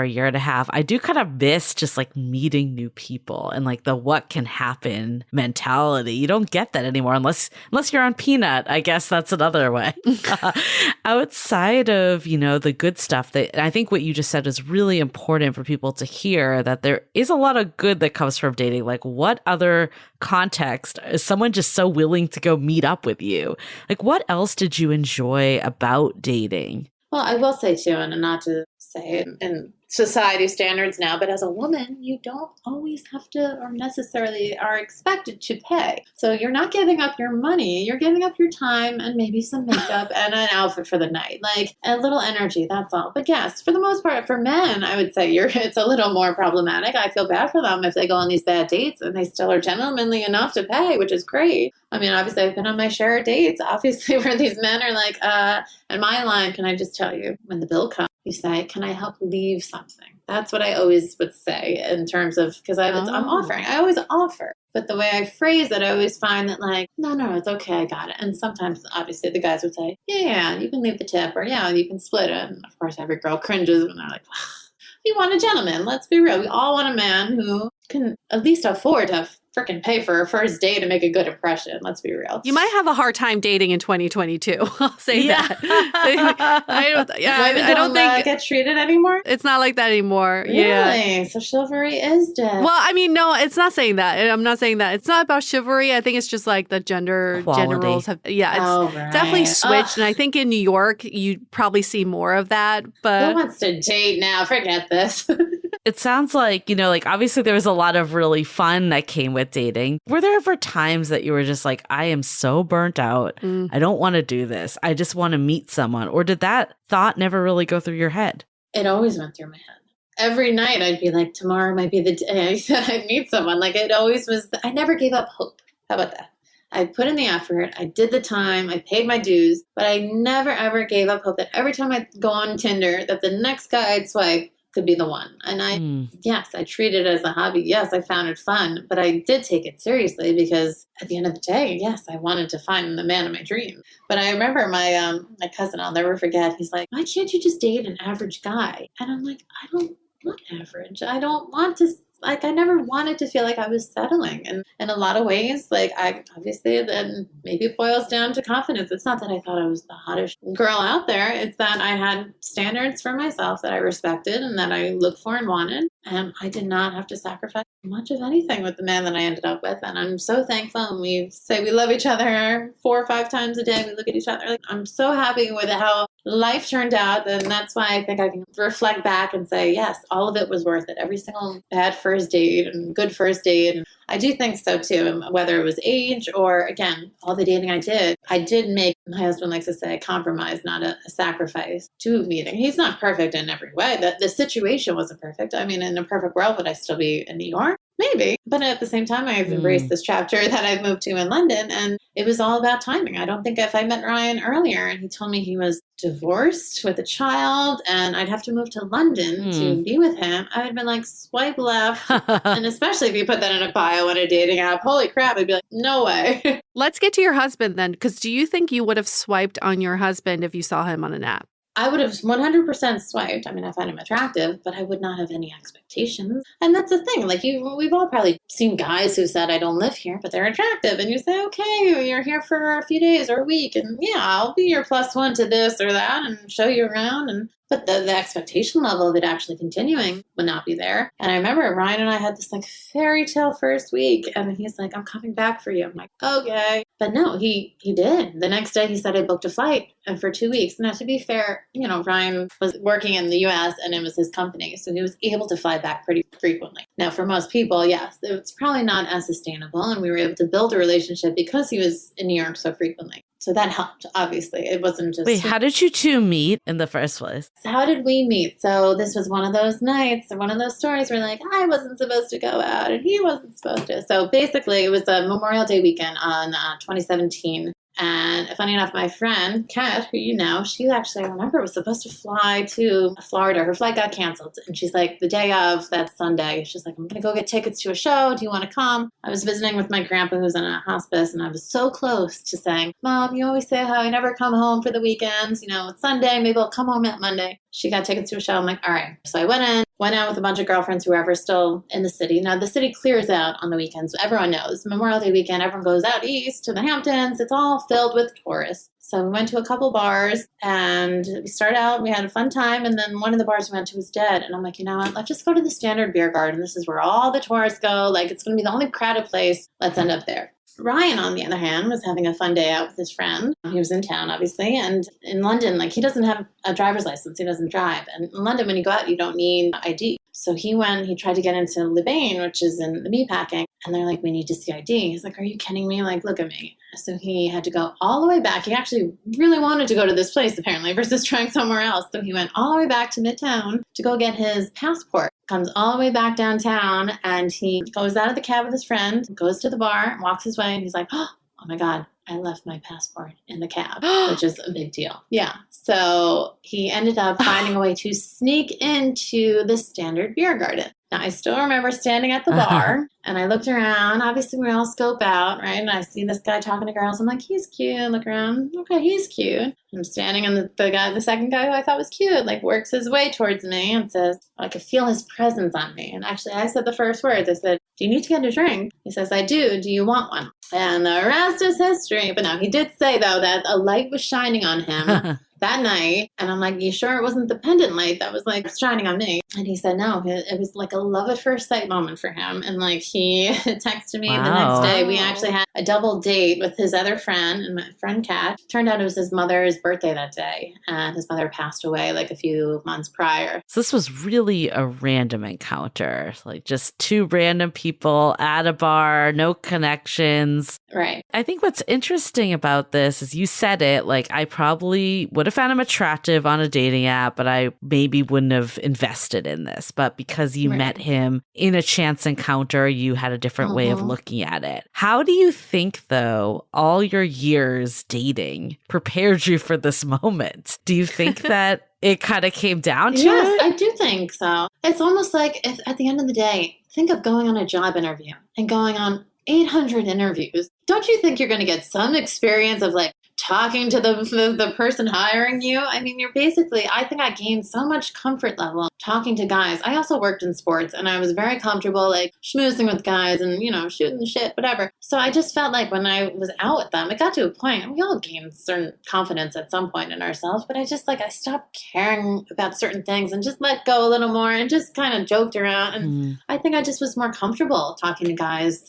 a year and a half, I do kind of miss just meeting new people and the what can happen mentality. You don't get that anymore unless you're on Peanut. I guess that's another way. Outside of, the good stuff, that I think what you just said is really important for people to hear, that there is a lot of good that comes from dating. What other context is someone just so willing to go meet up with you? What else did you enjoy about dating?
Well, I will say too, and not to say it in society standards now, but as a woman, you don't always have to or necessarily are expected to pay. So you're not giving up your money, you're giving up your time and maybe some makeup and an outfit for the night, like a little energy, that's all. But yes, for the most part, for men, I would say it's a little more problematic. I feel bad for them if they go on these bad dates and they still are gentlemanly enough to pay, which is great. I mean, obviously, I've been on my share of dates, obviously, where these men are like, and my line, can I just tell you, when the bill comes, you say, can I help leave something? That's what I always would say in terms of, because I'm offering. I always offer. But the way I phrase it, I always find that like, no, it's okay, I got it. And sometimes, obviously, the guys would say, yeah, you can leave the tip, or yeah, you can split it. And of course, every girl cringes and they're like, you want a gentleman. Let's be real. We all want a man who can at least afford to freaking pay for a first date to make a good impression. Let's be real.
You might have a hard time dating in 2022. I'll say that.
Women don't think get treated anymore.
It's not like that anymore.
Really?
Yeah.
So chivalry is dead.
Well, I mean, no, it's not saying that. I'm not saying that. It's not about chivalry. I think it's just like the gender roles have. Yeah, it's definitely switched. And I think in New York, you probably see more of that. But
who wants to date now? Forget this.
It sounds like, like obviously there was a lot of really fun that came with dating. Were there ever times that you were just like, I am so burnt out. I don't want to do this. I just want to meet someone. Or did that thought never really go through your head?
It always went through my head. Every night I'd be like, tomorrow might be the day that I'd meet someone. Like it always was. I never gave up hope. How about that? I put in the effort. I did the time. I paid my dues. But I never, ever gave up hope that every time I go on Tinder, that the next guy I'd swipe could be the one. And yes, I treated it as a hobby. Yes, I found it fun, but I did take it seriously because at the end of the day, yes, I wanted to find the man of my dream. But I remember my cousin, I'll never forget, he's like, why can't you just date an average guy? And I'm like, I don't want average. I don't want to, like, I never wanted to feel like I was settling. And in a lot of ways, like, I obviously then maybe it boils down to confidence. It's not that I thought I was the hottest girl out there. It's that I had standards for myself that I respected and that I looked for and wanted. And I did not have to sacrifice much of anything with the man that I ended up with. And I'm so thankful. And we say we love each other 4 or 5 times a day. We look at each other. Like, I'm so happy with how life turned out. And that's why I think I can reflect back and say, yes, all of it was worth it. Every single bad first date and good first date. And I do think so too, whether it was age or, again, all the dating I did make, my husband likes to say, a compromise, not a sacrifice to meeting. He's not perfect in every way. The situation wasn't perfect. I mean, in a perfect world, would I still be in New York? Maybe. But at the same time, I've embraced this chapter that I've moved to in London, and it was all about timing. I don't think if I met Ryan earlier and he told me he was divorced with a child and I'd have to move to London to be with him, I would have been like, swipe left. And especially if you put that in a bio on a dating app, holy crap, I'd be like, no way.
Let's get to your husband then, because do you think you would have swiped on your husband if you saw him on an app?
I would have 100% swiped. I mean, I find him attractive, but I would not have any expectations. And that's the thing. Like, we've all probably seen guys who said, I don't live here, but they're attractive. And you say, okay, you're here for a few days or a week. And yeah, I'll be your +1 to this or that and show you around. But the expectation level of it actually continuing would not be there. And I remember Ryan and I had this like fairy tale first week. And he's like, I'm coming back for you. I'm like, okay. But no, he did. The next day he said I booked a flight and for 2 weeks. Now, to be fair, Ryan was working in the U.S. and it was his company. So he was able to fly back pretty frequently. Now, for most people, yes, it's probably not as sustainable. And we were able to build a relationship because he was in New York so frequently. So that helped, obviously. It wasn't just...
Wait, how did you two meet in the first place?
How did we meet? So this was one of those nights, or one of those stories where like, I wasn't supposed to go out and he wasn't supposed to. So basically, it was a Memorial Day weekend on 2017. And funny enough, my friend, Kat, who you know, she actually, I remember, was supposed to fly to Florida. Her flight got canceled. And she's like, the day of that Sunday, she's like, I'm going to go get tickets to a show. Do you want to come? I was visiting with my grandpa who's in a hospice. And I was so close to saying, Mom, you always say how I never come home for the weekends. It's Sunday. Maybe I'll come home that Monday. She got tickets to a show. I'm like, all right. So I went out with a bunch of girlfriends who were still in the city. Now, the city clears out on the weekends. Everyone knows. Memorial Day weekend, everyone goes out east to the Hamptons. It's all filled with tourists. So we went to a couple bars and we started out, we had a fun time. And then one of the bars we went to was dead. And I'm like, you know what? Let's just go to the Standard Beer Garden. This is where all the tourists go. Like, it's going to be the only crowded place. Let's end up there. Ryan, on the other hand, was having a fun day out with his friend. He was in town, obviously, and in London, like, he doesn't have a driver's license. He doesn't drive. And in London, when you go out, you don't need ID. So he tried to get into Louvain, which is in the meatpacking, and they're like, we need to see ID. He's like, are you kidding me? Like, look at me. So he had to go all the way back. He actually really wanted to go to this place, apparently, versus trying somewhere else. So he went all the way back to Midtown to go get his passport. Comes all the way back downtown, and he goes out of the cab with his friend, goes to the bar, walks his way, and he's like, oh my God, I left my passport in the cab, which is a big deal. Yeah. So he ended up finding a way to sneak into the Standard Beer Garden. Now, I still remember standing at the bar, and I looked around. Obviously, we all scope out, right? And I see this guy talking to girls. I'm like, he's cute. I look around. Okay, he's cute. I'm standing, and the second guy who I thought was cute, like, works his way towards me and says, I could feel his presence on me. And actually, I said the first words. I said, do you need to get a drink? He says, I do. Do you want one? And the rest is history. But no, he did say, though, that a light was shining on him that night. And I'm like, you sure it wasn't the pendant light that was like shining on me? And he said, no, it was like a love at first sight moment for him. And like, he texted me the next day. We actually had a double date with his other friend and my friend Kat. Turned out it was his mother's birthday that day. And his mother passed away like a few months prior.
So this was really a random encounter, like just two random people at a bar, no connections.
Right.
I think what's interesting about this is you said it, like, I probably would have found him attractive on a dating app, but I maybe wouldn't have invested in this. But because you met him in a chance encounter, you had a different way of looking at it. How do you think, though, all your years dating prepared you for this moment? Do you think that it kind of came down to
Yes,
it?
I do think so. It's almost like if at the end of the day, think of going on a job interview and going on 800 interviews. Don't you think you're going to get some experience of like talking to the person hiring you? I mean, I think I gained so much comfort level talking to guys. I also worked in sports, and I was very comfortable like schmoozing with guys and, shooting the shit, whatever. So I just felt like when I was out with them, it got to a point, and we all gained certain confidence at some point in ourselves, but I stopped caring about certain things and just let go a little more and just kind of joked around. And I think I just was more comfortable talking to guys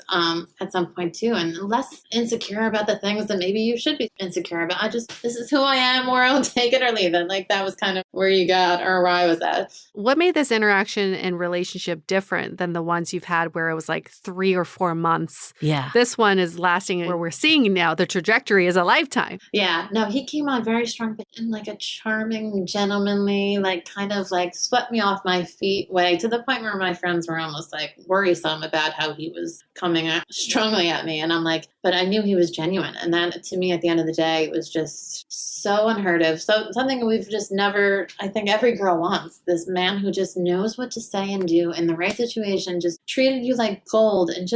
at some point too, and less insecure about the things that maybe you should be insecure about. This is who I am, or I'll take it or leave it. Like, that was kind of where I was at.
What made this interaction and relationship different than the ones you've had where it was like 3 or 4 months?
Yeah.
This one is lasting, where we're seeing now the trajectory is a lifetime.
Yeah. No, he came on very strong, but in like a charming, gentlemanly, like kind of like swept me off my feet way, to the point where my friends were almost like worrisome about how he was coming strongly at me. And I'm like, but I knew he was genuine. And that, to me, at the end of the day, was just so unheard of. So something we've just never, I think every girl wants, this man who just knows what to say and do in the right situation, just treated you like gold, and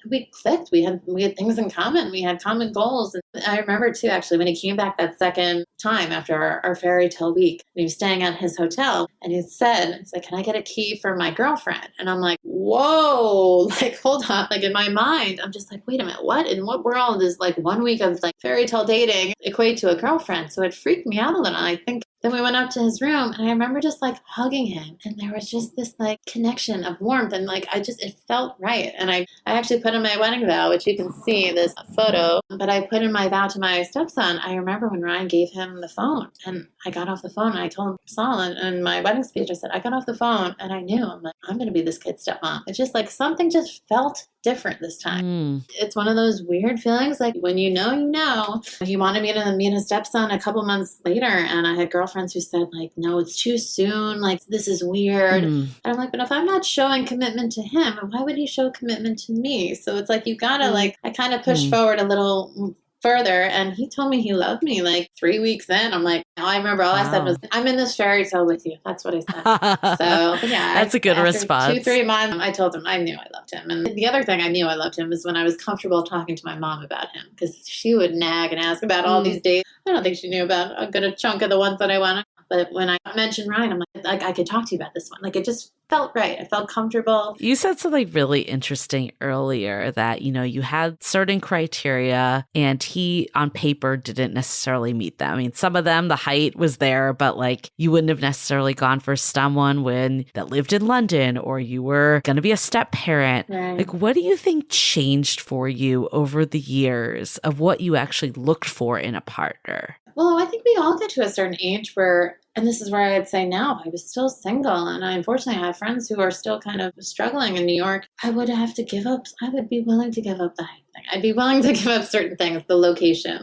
we clicked. We had things in common. We had common goals. And I remember too, actually, when he came back that second time after our fairytale week, and he was staying at his hotel, and he's like, can I get a key for my girlfriend? And I'm like, whoa, like, hold on. Like, in my mind, I'm just like, wait a minute, what? In what world does like 1 week of like fairytale dating equate to a girlfriend? So it freaked me out a little. I think then we went up to his room, and I remember just like hugging him, and there was just this like connection of warmth, and like it felt right. And I actually put in my wedding vow, which you can see this photo, but I put in my vow to my stepson. I remember when Ryan gave him the phone, and I got off the phone, and I told him, Saul, in my wedding speech, I said, I got off the phone, and I knew, I'm like, I'm going to be this kid's stepmom. It's just like something just felt different this time. It's one of those weird feelings, like when you know. He wanted me to meet his stepson a couple months later, and I had girlfriends who said like, no, it's too soon, like this is weird. And I'm like, but if I'm not showing commitment to him, why would he show commitment to me? So it's like, you gotta like, I kind of pushed forward a little further, and he told me he loved me like 3 weeks in. I'm like, I remember all I said was, I'm in this fairy tale with you. That's what I said. So yeah,
that's a good response.
2-3 months, I told him I knew I loved him. And the other thing I knew I loved him is when I was comfortable talking to my mom about him, because she would nag and ask about all these dates. I don't think she knew about a good chunk of the ones that I wanted. But when I mentioned Ryan, I'm like, I could talk to you about this one. Like, it just felt right. I felt comfortable.
You said something really interesting earlier that, you had certain criteria and he on paper didn't necessarily meet them. I mean, some of them, the height was there, but like you wouldn't have necessarily gone for someone that lived in London, or you were going to be a step parent.
Right.
Like, what do you think changed for you over the years of what you actually looked for in a partner?
Well, I think we all get to a certain age where, and this is where I'd say now, if I was still single, and unfortunately I have friends who are still kind of struggling in New York, I would be willing to give up the height thing. I'd be willing to give up certain things, the location,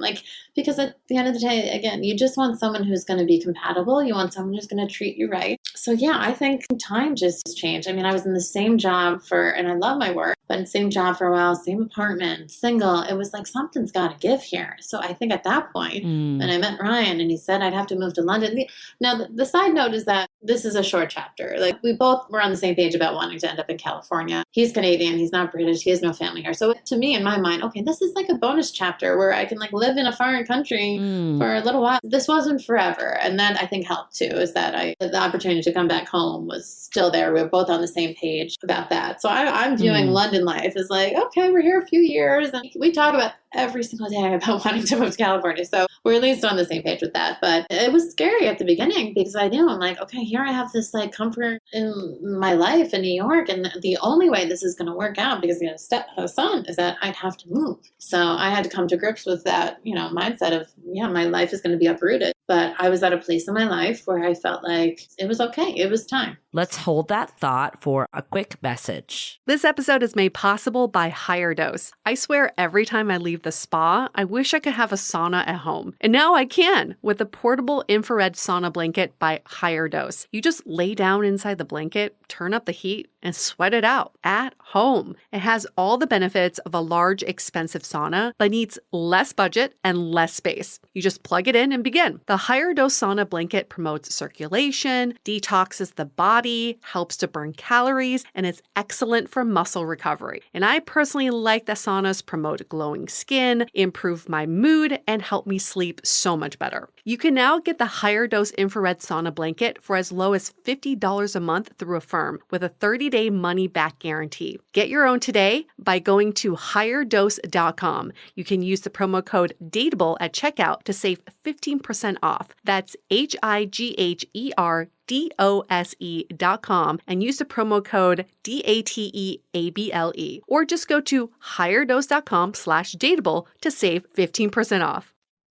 because at the end of the day, again, you just want someone who's going to be compatible. You want someone who's going to treat you right. So yeah, I think time just changed. I mean, I was in the same job and I love my work, but in the same job for a while, same apartment, single. It was like, something's got to give here. So I think at that point, when I met Ryan and he said I'd have to move to London. Now, the side note is that this is a short chapter. Like, we both were on the same page about wanting to end up in California. He's Canadian. He's not British. He has no family here. So to me, in my mind, okay, this is like a bonus chapter where I can live in a foreign country for a little while. This wasn't forever. And that I think helped too, is that the opportunity to come back home was still there. We were both on the same page about that. So I'm viewing London life as like, okay, we're here a few years and we talk about every single day about wanting to move to California. So we're at least on the same page with that. But it was scary at the beginning because I knew, I'm like, okay, here I have this comfort in my life in New York. And the only way this is going to work out, because a son, is that I'd have to move. So I had to come to grips with that, mindset of, my life is going to be uprooted. But I was at a place in my life where I felt like it was okay. It was time.
Let's hold that thought for a quick message.
This episode is made possible by higherdose. I swear every time I leave the spa, I wish I could have a sauna at home. And now I can with the portable infrared sauna blanket by higherdose. You just lay down inside the blanket, turn up the heat, and sweat it out at home. It has all the benefits of a large, expensive sauna, but needs less budget and less space. You just plug it in and begin. The higherdose sauna blanket promotes circulation, detoxes the body, helps to burn calories, and is excellent for muscle recovery. And I personally like that saunas promote glowing skin, improve my mood, and help me sleep so much better. You can now get the higherdose infrared sauna blanket for as low as $50 a month through Affirm with a 30-day money-back guarantee. Get your own today by going to higherdose.com. You can use the promo code DATEABLE at checkout to save 15% off. That's HIGHERDOSE.com and use the promo code DATEABLE, or just go to higherdose.com/dateable to save 15% off.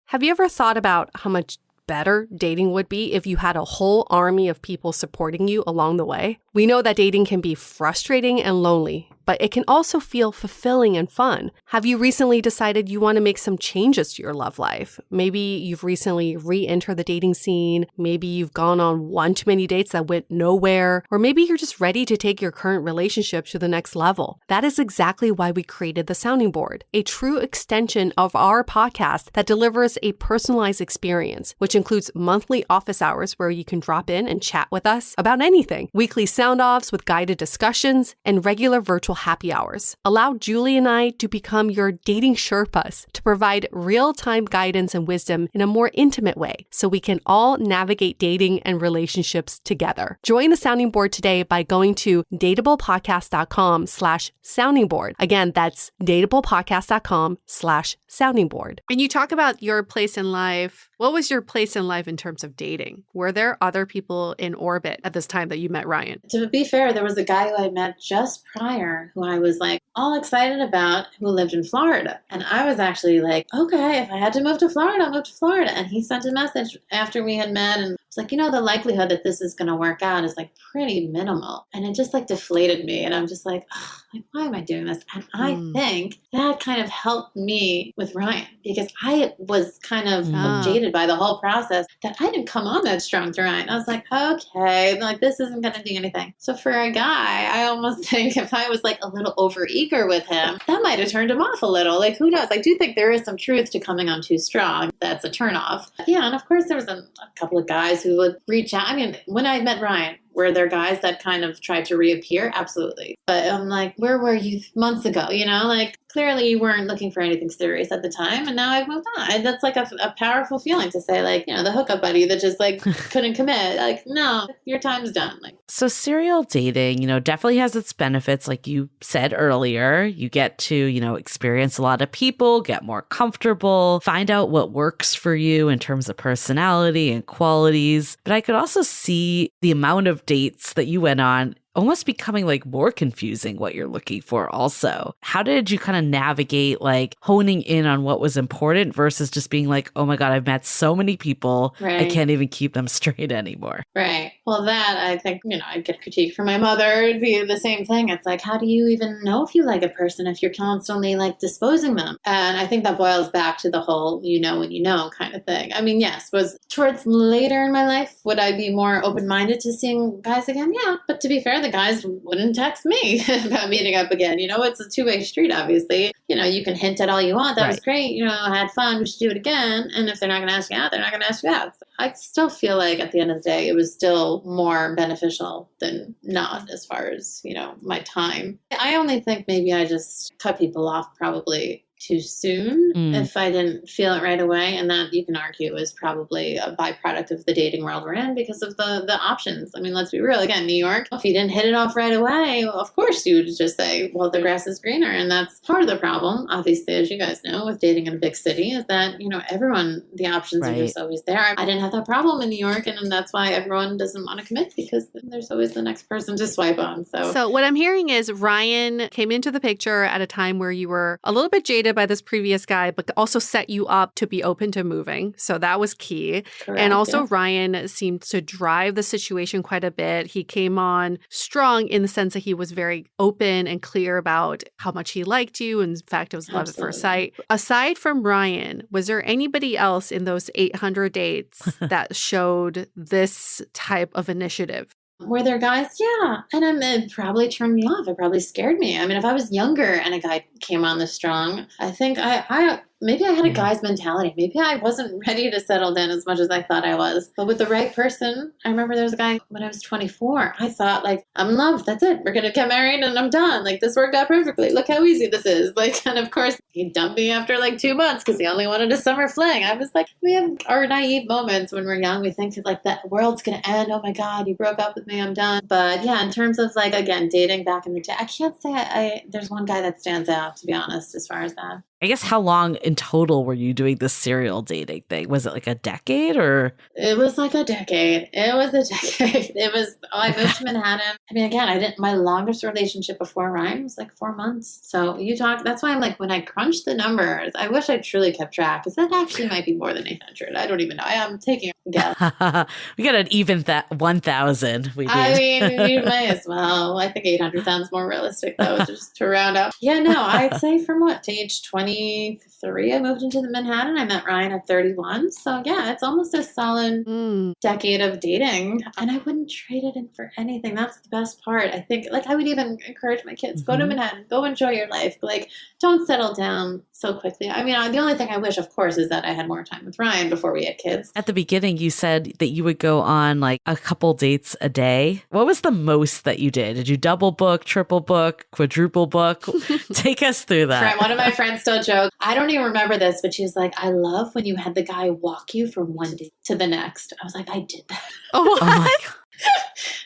Have you ever thought about how much better dating would be if you had a whole army of people supporting you along the way? We know that dating can be frustrating and lonely, but it can also feel fulfilling and fun. Have you recently decided you want to make some changes to your love life? Maybe you've recently re-entered the dating scene. Maybe you've gone on one too many dates that went nowhere. Or maybe you're just ready to take your current relationship to the next level. That is exactly why we created the Sounding Board, a true extension of our podcast that delivers a personalized experience, which includes monthly office hours where you can drop in and chat with us about anything, weekly sound-offs with guided discussions, and regular virtual happy hours. Allow Julie and I to become your dating Sherpas to provide real-time guidance and wisdom in a more intimate way so we can all navigate dating and relationships together. Join the Sounding Board today by going to dateablepodcast.com/sounding board. Again, that's dateablepodcast.com/sounding board. And you talk about your place in life. What was your place in life in terms of dating? Were there other people in orbit at this time that you met Ryan?
To be fair, there was a guy who I met just prior who I was all excited about, who lived in Florida. And I was actually like, okay, if I had to move to Florida, I'll move to Florida. And he sent a message after we had met and it's like, the likelihood that this is going to work out is pretty minimal. And it just deflated me. And I'm just like, why am I doing this? And I think that kind of helped me with Ryan because I was kind of jaded by the whole process that I didn't come on that strong to Ryan. I was like, okay, this isn't going to do anything. So for a guy, I almost think if I was a little overeager with him, that might have turned him off a little. Who knows? I do think there is some truth to coming on too strong. That's a turnoff. Yeah, and of course there was a couple of guys who would reach out. I mean, when I met Ryan, were there guys that kind of tried to reappear? Absolutely. But I'm like, where were you months ago? clearly you weren't looking for anything serious at the time, and now I've moved on. And that's like a powerful feeling to say, like, the hookup buddy that just like couldn't commit. Like, no, your time's done. Like,
so serial dating, definitely has its benefits. Like you said earlier, you get to, experience a lot of people, get more comfortable, find out what works for you in terms of personality and qualities. But I could also see the amount of dates that you went on almost becoming like more confusing what you're looking for also. How did you kind of navigate like honing in on what was important versus just being like, oh my God, I've met so many people, I can't even keep them straight anymore?
Right. Well, that I think, I get critique from my mother. It'd be the same thing. It's like, how do you even know if you like a person if you're constantly like disposing them? And I think that boils back to the whole, when you know kind of thing. I mean, yes, was towards later in my life, would I be more open-minded to seeing guys again? Yeah. But to be fair, the guys wouldn't text me about meeting up again. It's a two-way street, obviously. You can hint at all you want. That was great. I had fun. We should do it again. And if they're not going to ask you out, they're not going to ask you out. So I still feel like at the end of the day, it was still more beneficial than not as far as, my time. I only think maybe I just cut people off probably too soon if I didn't feel it right away. And that, you can argue, is probably a byproduct of the dating world we're in because of the options. I mean, let's be real. Again, New York, if you didn't hit it off right away, of course you would just say, well, the grass is greener. And that's part of the problem, obviously, as you guys know, with dating in a big city, is that, everyone, the options are just always there. I didn't have that problem in New York, and that's why everyone doesn't want to commit, because there's always the next person to swipe on.
So what I'm hearing is Ryan came into the picture at a time where you were a little bit jaded by this previous guy, but also set you up to be open to moving. So that was key.
Correct,
and also Ryan seemed to drive the situation quite a bit. He came on strong in the sense that he was very open and clear about how much he liked you. And in fact, it was love at first sight. Aside from Ryan, was there anybody else in those 800 dates that showed this type of initiative?
Were there guys? Yeah. And it probably turned me off. It probably scared me. I mean, if I was younger and a guy came on this strong, I think maybe I had a guy's mentality. Maybe I wasn't ready to settle down as much as I thought I was. But with the right person, I remember there was a guy when I was 24. I thought, like, I'm in love. That's it. We're going to get married and I'm done. Like, this worked out perfectly. Look how easy this is. Like, and of course, he dumped me after like 2 months because he only wanted a summer fling. I was like, we have our naive moments when we're young. We think like the world's going to end. Oh my God, you broke up with me. I'm done. But yeah, in terms of like, again, dating back in the day, I can't say there's one guy that stands out, to be honest, as far as that.
I guess how long in total were you doing this serial dating thing? Was it like a decade or? It
was like a decade. It was a decade. I moved to Manhattan. I mean, again, my longest relationship before Ryan was like 4 months. So that's why I'm like, when I crunch the numbers, I wish I truly kept track, because that actually might be more than 800. I don't even know. I am taking a guess.
We got an even 1,000. We did.
I mean, you may as well. I think 800 sounds more realistic, though, just to round up. Yeah, no, I'd say from to age 23, I moved into the Manhattan. I met Ryan at 31. So yeah, it's almost a solid decade of dating. And I wouldn't trade it in for anything. That's the best part. I think, like, I would even encourage my kids, go to Manhattan, go enjoy your life. Like, don't settle down so quickly. I mean, the only thing I wish, of course, is that I had more time with Ryan before we had kids.
At the beginning, you said that you would go on like a couple dates a day. What was the most that you did? Did you double book, triple book, quadruple book? Take us through that.
One of my friends still jokes. I don't even remember this, but she's like, I love when you had the guy walk you from one day to the next. I was like, I did that.
Oh my God.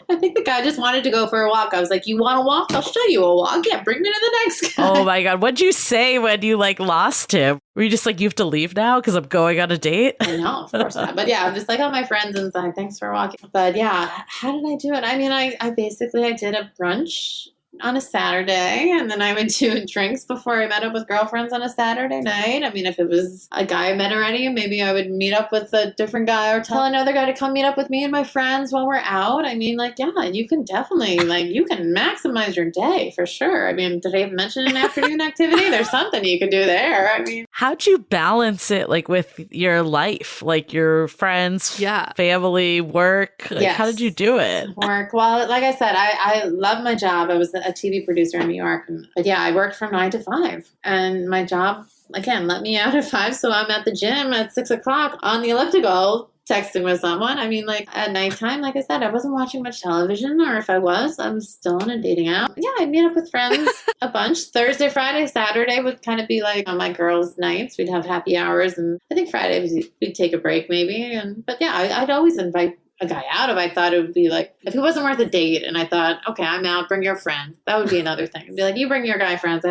I think the guy just wanted to go for a walk. I was like, you want to walk? I'll show you a walk. Yeah, bring me to the next guy.
Oh my God. What'd you say when you like lost him? Were you just like, you have to leave now because I'm going on a date?
No, of course not. But yeah, I'm just like, oh, my friends and like, thanks for walking. But yeah, how did I do it? I mean, I basically did a brunch on a Saturday, and then I went to drinks before I met up with girlfriends on a Saturday night. I mean, if it was a guy I met already, maybe I would meet up with a different guy or tell another guy to come meet up with me and my friends while we're out. I mean, like, yeah, you can definitely, like, you can maximize your day for sure. I mean, did I even mention an afternoon activity? There's something you could do there. I mean,
how'd you balance it, like, with your life, like your friends, family, work? Like, how did you do it?
Work. Well, like I said, I love my job. I was a TV producer in New York. But yeah, I worked from 9 to 5. And my job, again, let me out at 5. So I'm at the gym at 6 o'clock on the elliptical texting with someone. I mean, like at nighttime, like I said, I wasn't watching much television, or if I was, I'm still on a dating app. Yeah, I'd meet up with friends a bunch. Thursday, Friday, Saturday would kind of be like my girls' nights. We'd have happy hours, and I think Friday we'd take a break maybe. But yeah, I'd always invite a guy out if I thought it would be like, if he wasn't worth a date and I thought, okay, I'm out, bring your friend. That would be another thing. I'd be like, you bring your guy friends.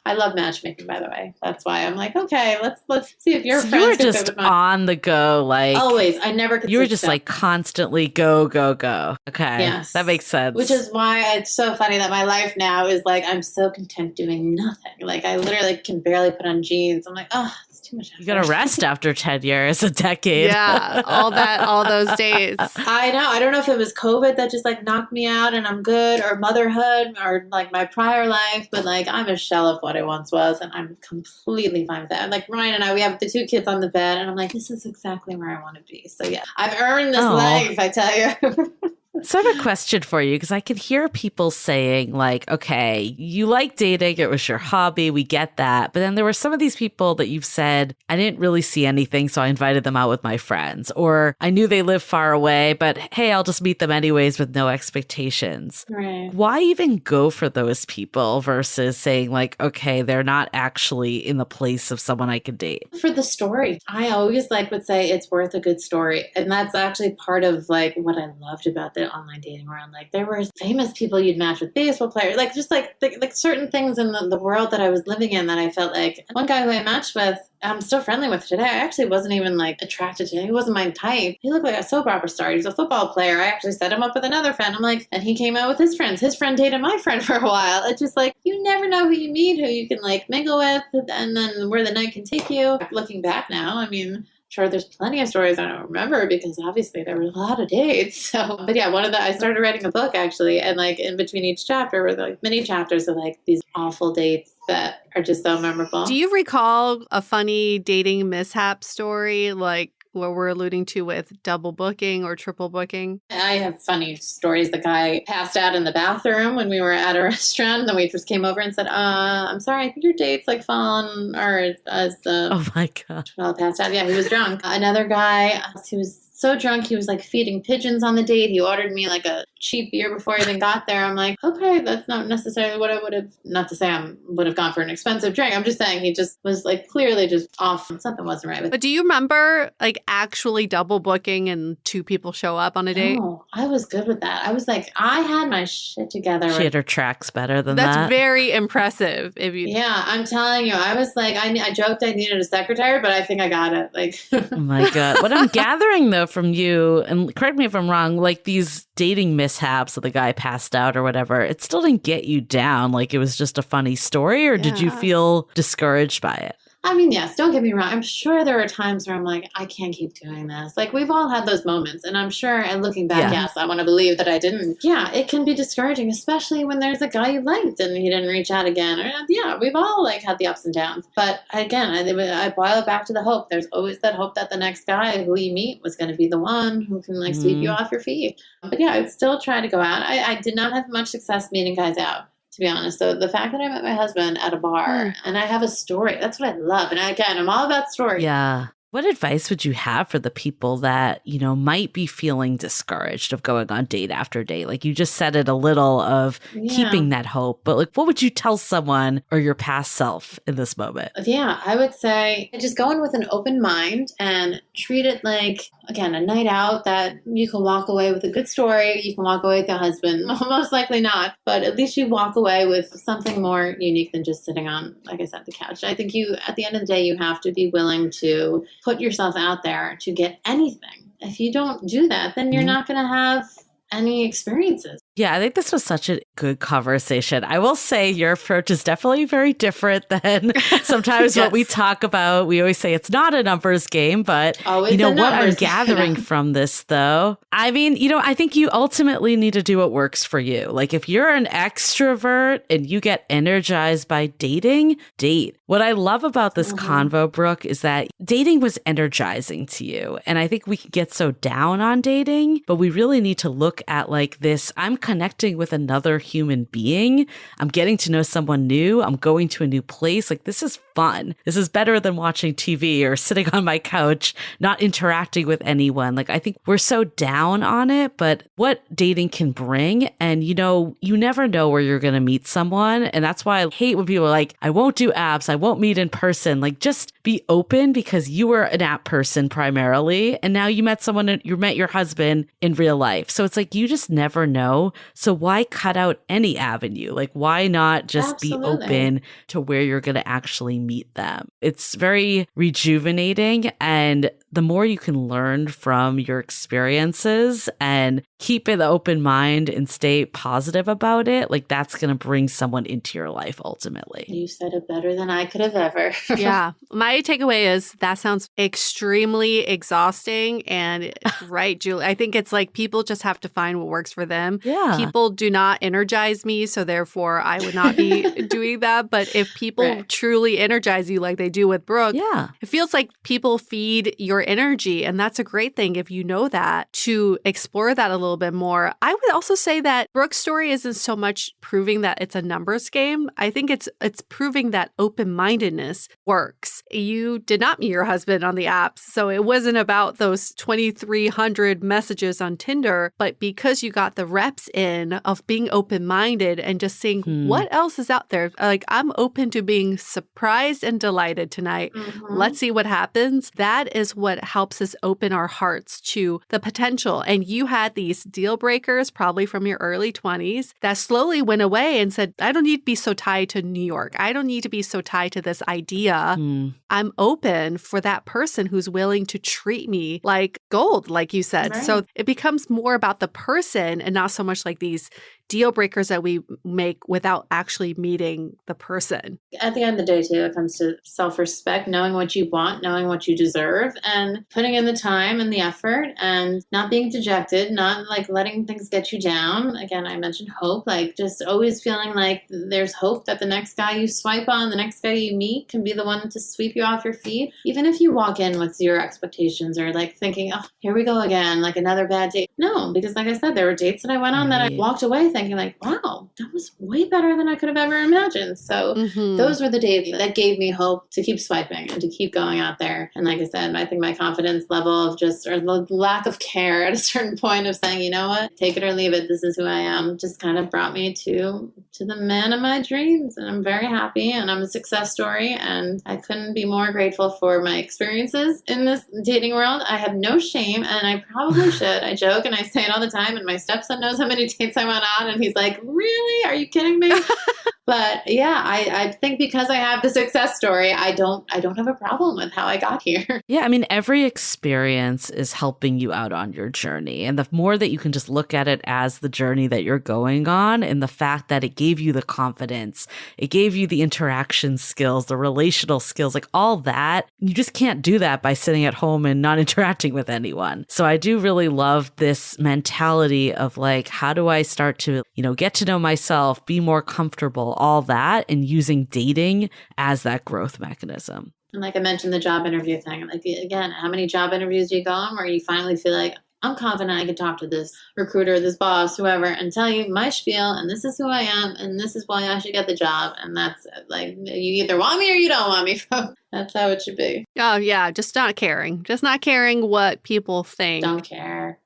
I love matchmaking, by the way. That's why I'm like, okay, let's see if your friends.
You were just on the go, like
always. I never could.
You were just like constantly go, go, go. Okay.
Yes.
That makes sense.
Which is why it's so funny that my life now is like, I'm so content doing nothing. Like I literally can barely put on jeans. I'm like, oh, it's too much effort.
You gotta rest after 10 years, a decade.
Yeah, all those days.
I know. I don't know if it was COVID that just like knocked me out and I'm good, or motherhood, or like my prior life, but like I'm a shell of what I once was, and I'm completely fine with that. Like Ryan and I, we have the 2 kids on the bed, and I'm like, this is exactly where I want to be. So yeah, I've earned this life, I tell you.
So I have a question for you, because I could hear people saying like, okay, you like dating, it was your hobby, we get that. But then there were some of these people that you've said, I didn't really see anything, so I invited them out with my friends. Or I knew they live far away, but hey, I'll just meet them anyways with no expectations.
Right.
Why even go for those people versus saying like, okay, they're not actually in the place of someone I could date?
For the story. I always would say it's worth a good story. And that's actually part of like what I loved about the online dating world. Like there were famous people you'd match with, baseball players, like just like certain things in the world that I was living in that I felt like. One guy who I matched with, I'm still friendly with today. I actually wasn't even like attracted to him. He wasn't my type. He looked like a soap opera star. He was a football player. I actually set him up with another friend. I'm like, and he came out with his friends. His friend dated my friend for a while. It's just like, you never know who you meet, who you can like mingle with, and then where the night can take you. Looking back now, I mean, sure, there's plenty of stories I don't remember because obviously there were a lot of dates. So, but yeah, I started writing a book actually, and like in between each chapter were like mini chapters of like these awful dates that are just so memorable.
Do you recall a funny dating mishap story like what we're alluding to with double booking or triple booking?
I have funny stories. The guy passed out in the bathroom when we were at a restaurant. The waitress came over and said, I'm sorry, I think your date's like fallen, or
oh my God.
Well, passed out. Yeah, he was drunk. Another guy, he was so drunk, he was like feeding pigeons on the date. He ordered me like a cheap beer before I even got there. I'm like, okay, that's not necessarily what I would have, not to say I would have gone for an expensive drink. I'm just saying he just was like clearly just off. Something wasn't right with him.
But do you remember like actually double booking and 2 people show up on a date?
Oh, I was good with that. I was like, I had my shit together.
She had her tracks better than that.
That's very impressive.
Yeah, I'm telling you, I was like, I joked I needed a secretary, but I think I got it. Like,
oh my God. What I'm gathering though from you, and correct me if I'm wrong, like these dating mishaps that the guy passed out or whatever, it still didn't get you down. Like it was just a funny story, or did you feel discouraged by it?
I mean, yes, don't get me wrong. I'm sure there are times where I'm like, I can't keep doing this. Like, we've all had those moments. And I'm sure, and looking back, yes, I want to believe that I didn't. Yeah, it can be discouraging, especially when there's a guy you liked and he didn't reach out again. Or, yeah, we've all, like, had the ups and downs. But, again, I boil it back to the hope. There's always that hope that the next guy who you meet was going to be the one who can, like, sweep you off your feet. But, yeah, I'd still try to go out. I did not have much success meeting guys out, to be honest. So the fact that I met my husband at a bar and I have a story, that's what I love. And again, I'm all about stories.
Yeah. What advice would you have for the people that, you know, might be feeling discouraged of going on date after date? Like you just said it a little of keeping that hope, but like, what would you tell someone or your past self in this moment?
Yeah, I would say just go in with an open mind and treat it like, again, a night out that you can walk away with a good story. You can walk away with your husband. Most likely not, but at least you walk away with something more unique than just sitting on, like I said, the couch. I think at the end of the day, you have to be willing to put yourself out there to get anything. If you don't do that, then you're not going to have any experiences.
Yeah, I think this was such a good conversation. I will say your approach is definitely very different than sometimes what we talk about. We always say it's not a numbers game, but
always
you know what I'm gathering from this though? I mean, you know, I think you ultimately need to do what works for you. Like if you're an extrovert and you get energized by dating, date. What I love about this convo, Brooke, is that dating was energizing to you. And I think we can get so down on dating, but we really need to look at like this, I'm connecting with another human being. I'm getting to know someone new. I'm going to a new place. Like this is fun. This is better than watching TV or sitting on my couch, not interacting with anyone. Like, I think we're so down on it, but what dating can bring, and you never know where you're going to meet someone. And that's why I hate when people are like, I won't do apps, I won't meet in person. Like, just be open, because you were an app person primarily, and now you met your husband in real life. So it's like, you just never know. So why cut out any avenue? Like, why not just be open to where you're going to actually meet them? It's very rejuvenating. And the more you can learn from your experiences and keep an open mind and stay positive about it, like, that's going to bring someone into your life ultimately.
You said it better than I could have ever.
Yeah. My takeaway is that sounds extremely exhausting. And right, Julie, I think it's like people just have to find what works for them.
Yeah.
People do not energize me, so therefore I would not be doing that. But if people truly energize you like they do with Brooke, it feels like people feed your energy. And that's a great thing if you know that, to explore that a little bit more. I would also say that Brooke's story isn't so much proving that it's a numbers game. I think it's proving that open-mindedness works. You did not meet your husband on the apps, so it wasn't about those 2,300 messages on Tinder, but because you got the reps in of being open-minded and just seeing what else is out there. Like, I'm open to being surprised and delighted tonight. Let's see what happens. That is what helps us open our hearts to the potential. And you had these deal breakers probably from your early 20s that slowly went away and said, I don't need to be so tied to New York. I don't need to be so tied to this idea. I'm open for that person who's willing to treat me like gold, like you said.
Right.
So it becomes more about the person and not so much like these deal breakers that we make without actually meeting the person.
At the end of the day, too, it comes to self-respect, knowing what you want, knowing what you deserve, and putting in the time and the effort and not being dejected, not like letting things get you down. Again, I mentioned hope, like just always feeling like there's hope that the next guy you swipe on, the next guy you meet can be the one to sweep you off your feet. Even if you walk in with zero expectations or like thinking, oh, here we go again, like another bad date. No, because like I said, there were dates that I went on that I walked away thinking like, wow, that was way better than I could have ever imagined. So those were the days that gave me hope to keep swiping and to keep going out there. And like I said, I think my confidence level of just, or the lack of care at a certain point of saying, you know what, take it or leave it, this is who I am, just kind of brought me to the man of my dreams. And I'm very happy, and I'm a success story, and I couldn't be more grateful for my experiences in this dating world. I have no shame, and I probably should. I joke and I say it all the time, and my stepson knows how many dates I went on, and he's like, really? Are you kidding me? But yeah, I think because I have the success story, I don't have a problem with how I got here.
Yeah, I mean, every experience is helping you out on your journey. And the more that you can just look at it as the journey that you're going on, and the fact that it gave you the confidence, it gave you the interaction skills, the relational skills, like all that, you just can't do that by sitting at home and not interacting with anyone. So I do really love this mentality of like, how do I start to, get to know myself, be more comfortable, all that, and using dating as that growth mechanism.
And like I mentioned, the job interview thing, like, again, how many job interviews do you go on where you finally feel like, I'm confident I can talk to this recruiter, this boss, whoever, and tell you my spiel, and this is who I am, and this is why I should get the job. And that's like, you either want me or you don't want me. That's how it should be.
Oh, yeah. Just not caring what people think.
Don't care.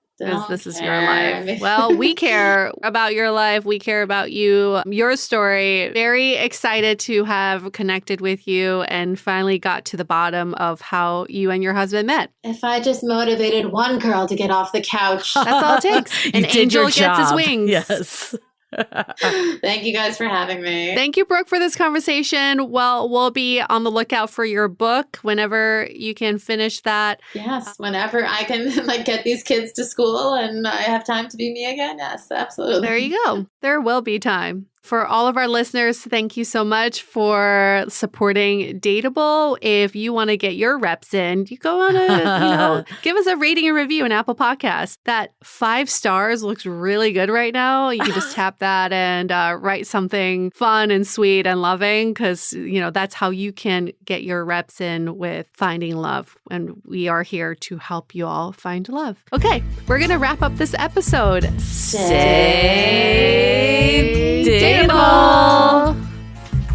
This is your life. Well, we care about your life. We care about you, your story. Very excited to have connected with you and finally got to the bottom of how you and your husband met.
If I just motivated one girl to get off the couch.
That's all it takes. An angel gets his wings.
Yes.
Thank you guys for having me.
Thank you, Brooke, for this conversation. Well, we'll be on the lookout for your book whenever you can finish that.
Yes, whenever I can get these kids to school and I have time to be me again. Yes, absolutely.
There you go. There will be time. For all of our listeners, thank you so much for supporting Dateable. If you want to get your reps in, you go on give us a rating and review on Apple Podcasts. That 5 stars looks really good right now. You can just tap that and write something fun and sweet and loving, because, that's how you can get your reps in with finding love. And we are here to help you all find love. Okay, we're going to wrap up this episode.
Stay Dateable.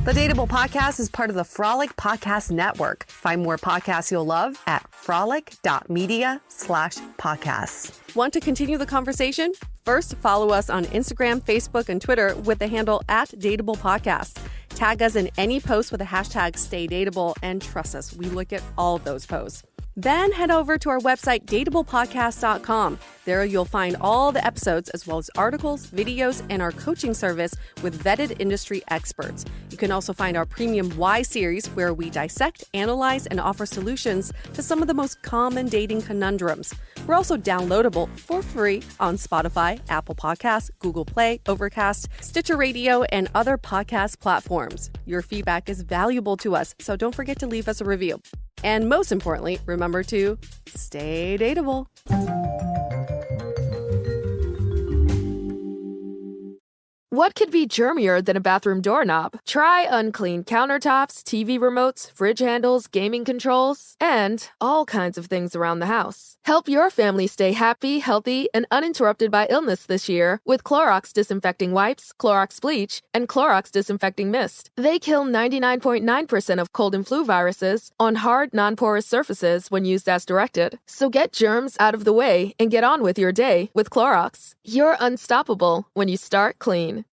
The Dateable Podcast is part of the Frolic Podcast Network. Find more podcasts you'll love at frolic.media/podcasts. Want to continue the conversation? First, follow us on Instagram, Facebook, and Twitter with the handle @DateablePodcast. Tag us in any post with the hashtag StayDateable, and trust us, we look at all of those posts. Then head over to our website, dateablepodcast.com. There you'll find all the episodes as well as articles, videos, and our coaching service with vetted industry experts. You can also find our premium Why series where we dissect, analyze, and offer solutions to some of the most common dating conundrums. We're also downloadable for free on Spotify, Apple Podcasts, Google Play, Overcast, Stitcher Radio, and other podcast platforms. Your feedback is valuable to us, so don't forget to leave us a review. And most importantly, remember to stay dateable.
What could be germier than a bathroom doorknob? Try unclean countertops, TV remotes, fridge handles, gaming controls, and all kinds of things around the house. Help your family stay happy, healthy, and uninterrupted by illness this year with Clorox Disinfecting Wipes, Clorox Bleach, and Clorox Disinfecting Mist. They kill 99.9% of cold and flu viruses on hard, non-porous surfaces when used as directed. So get germs out of the way and get on with your day with Clorox. You're unstoppable when you start clean.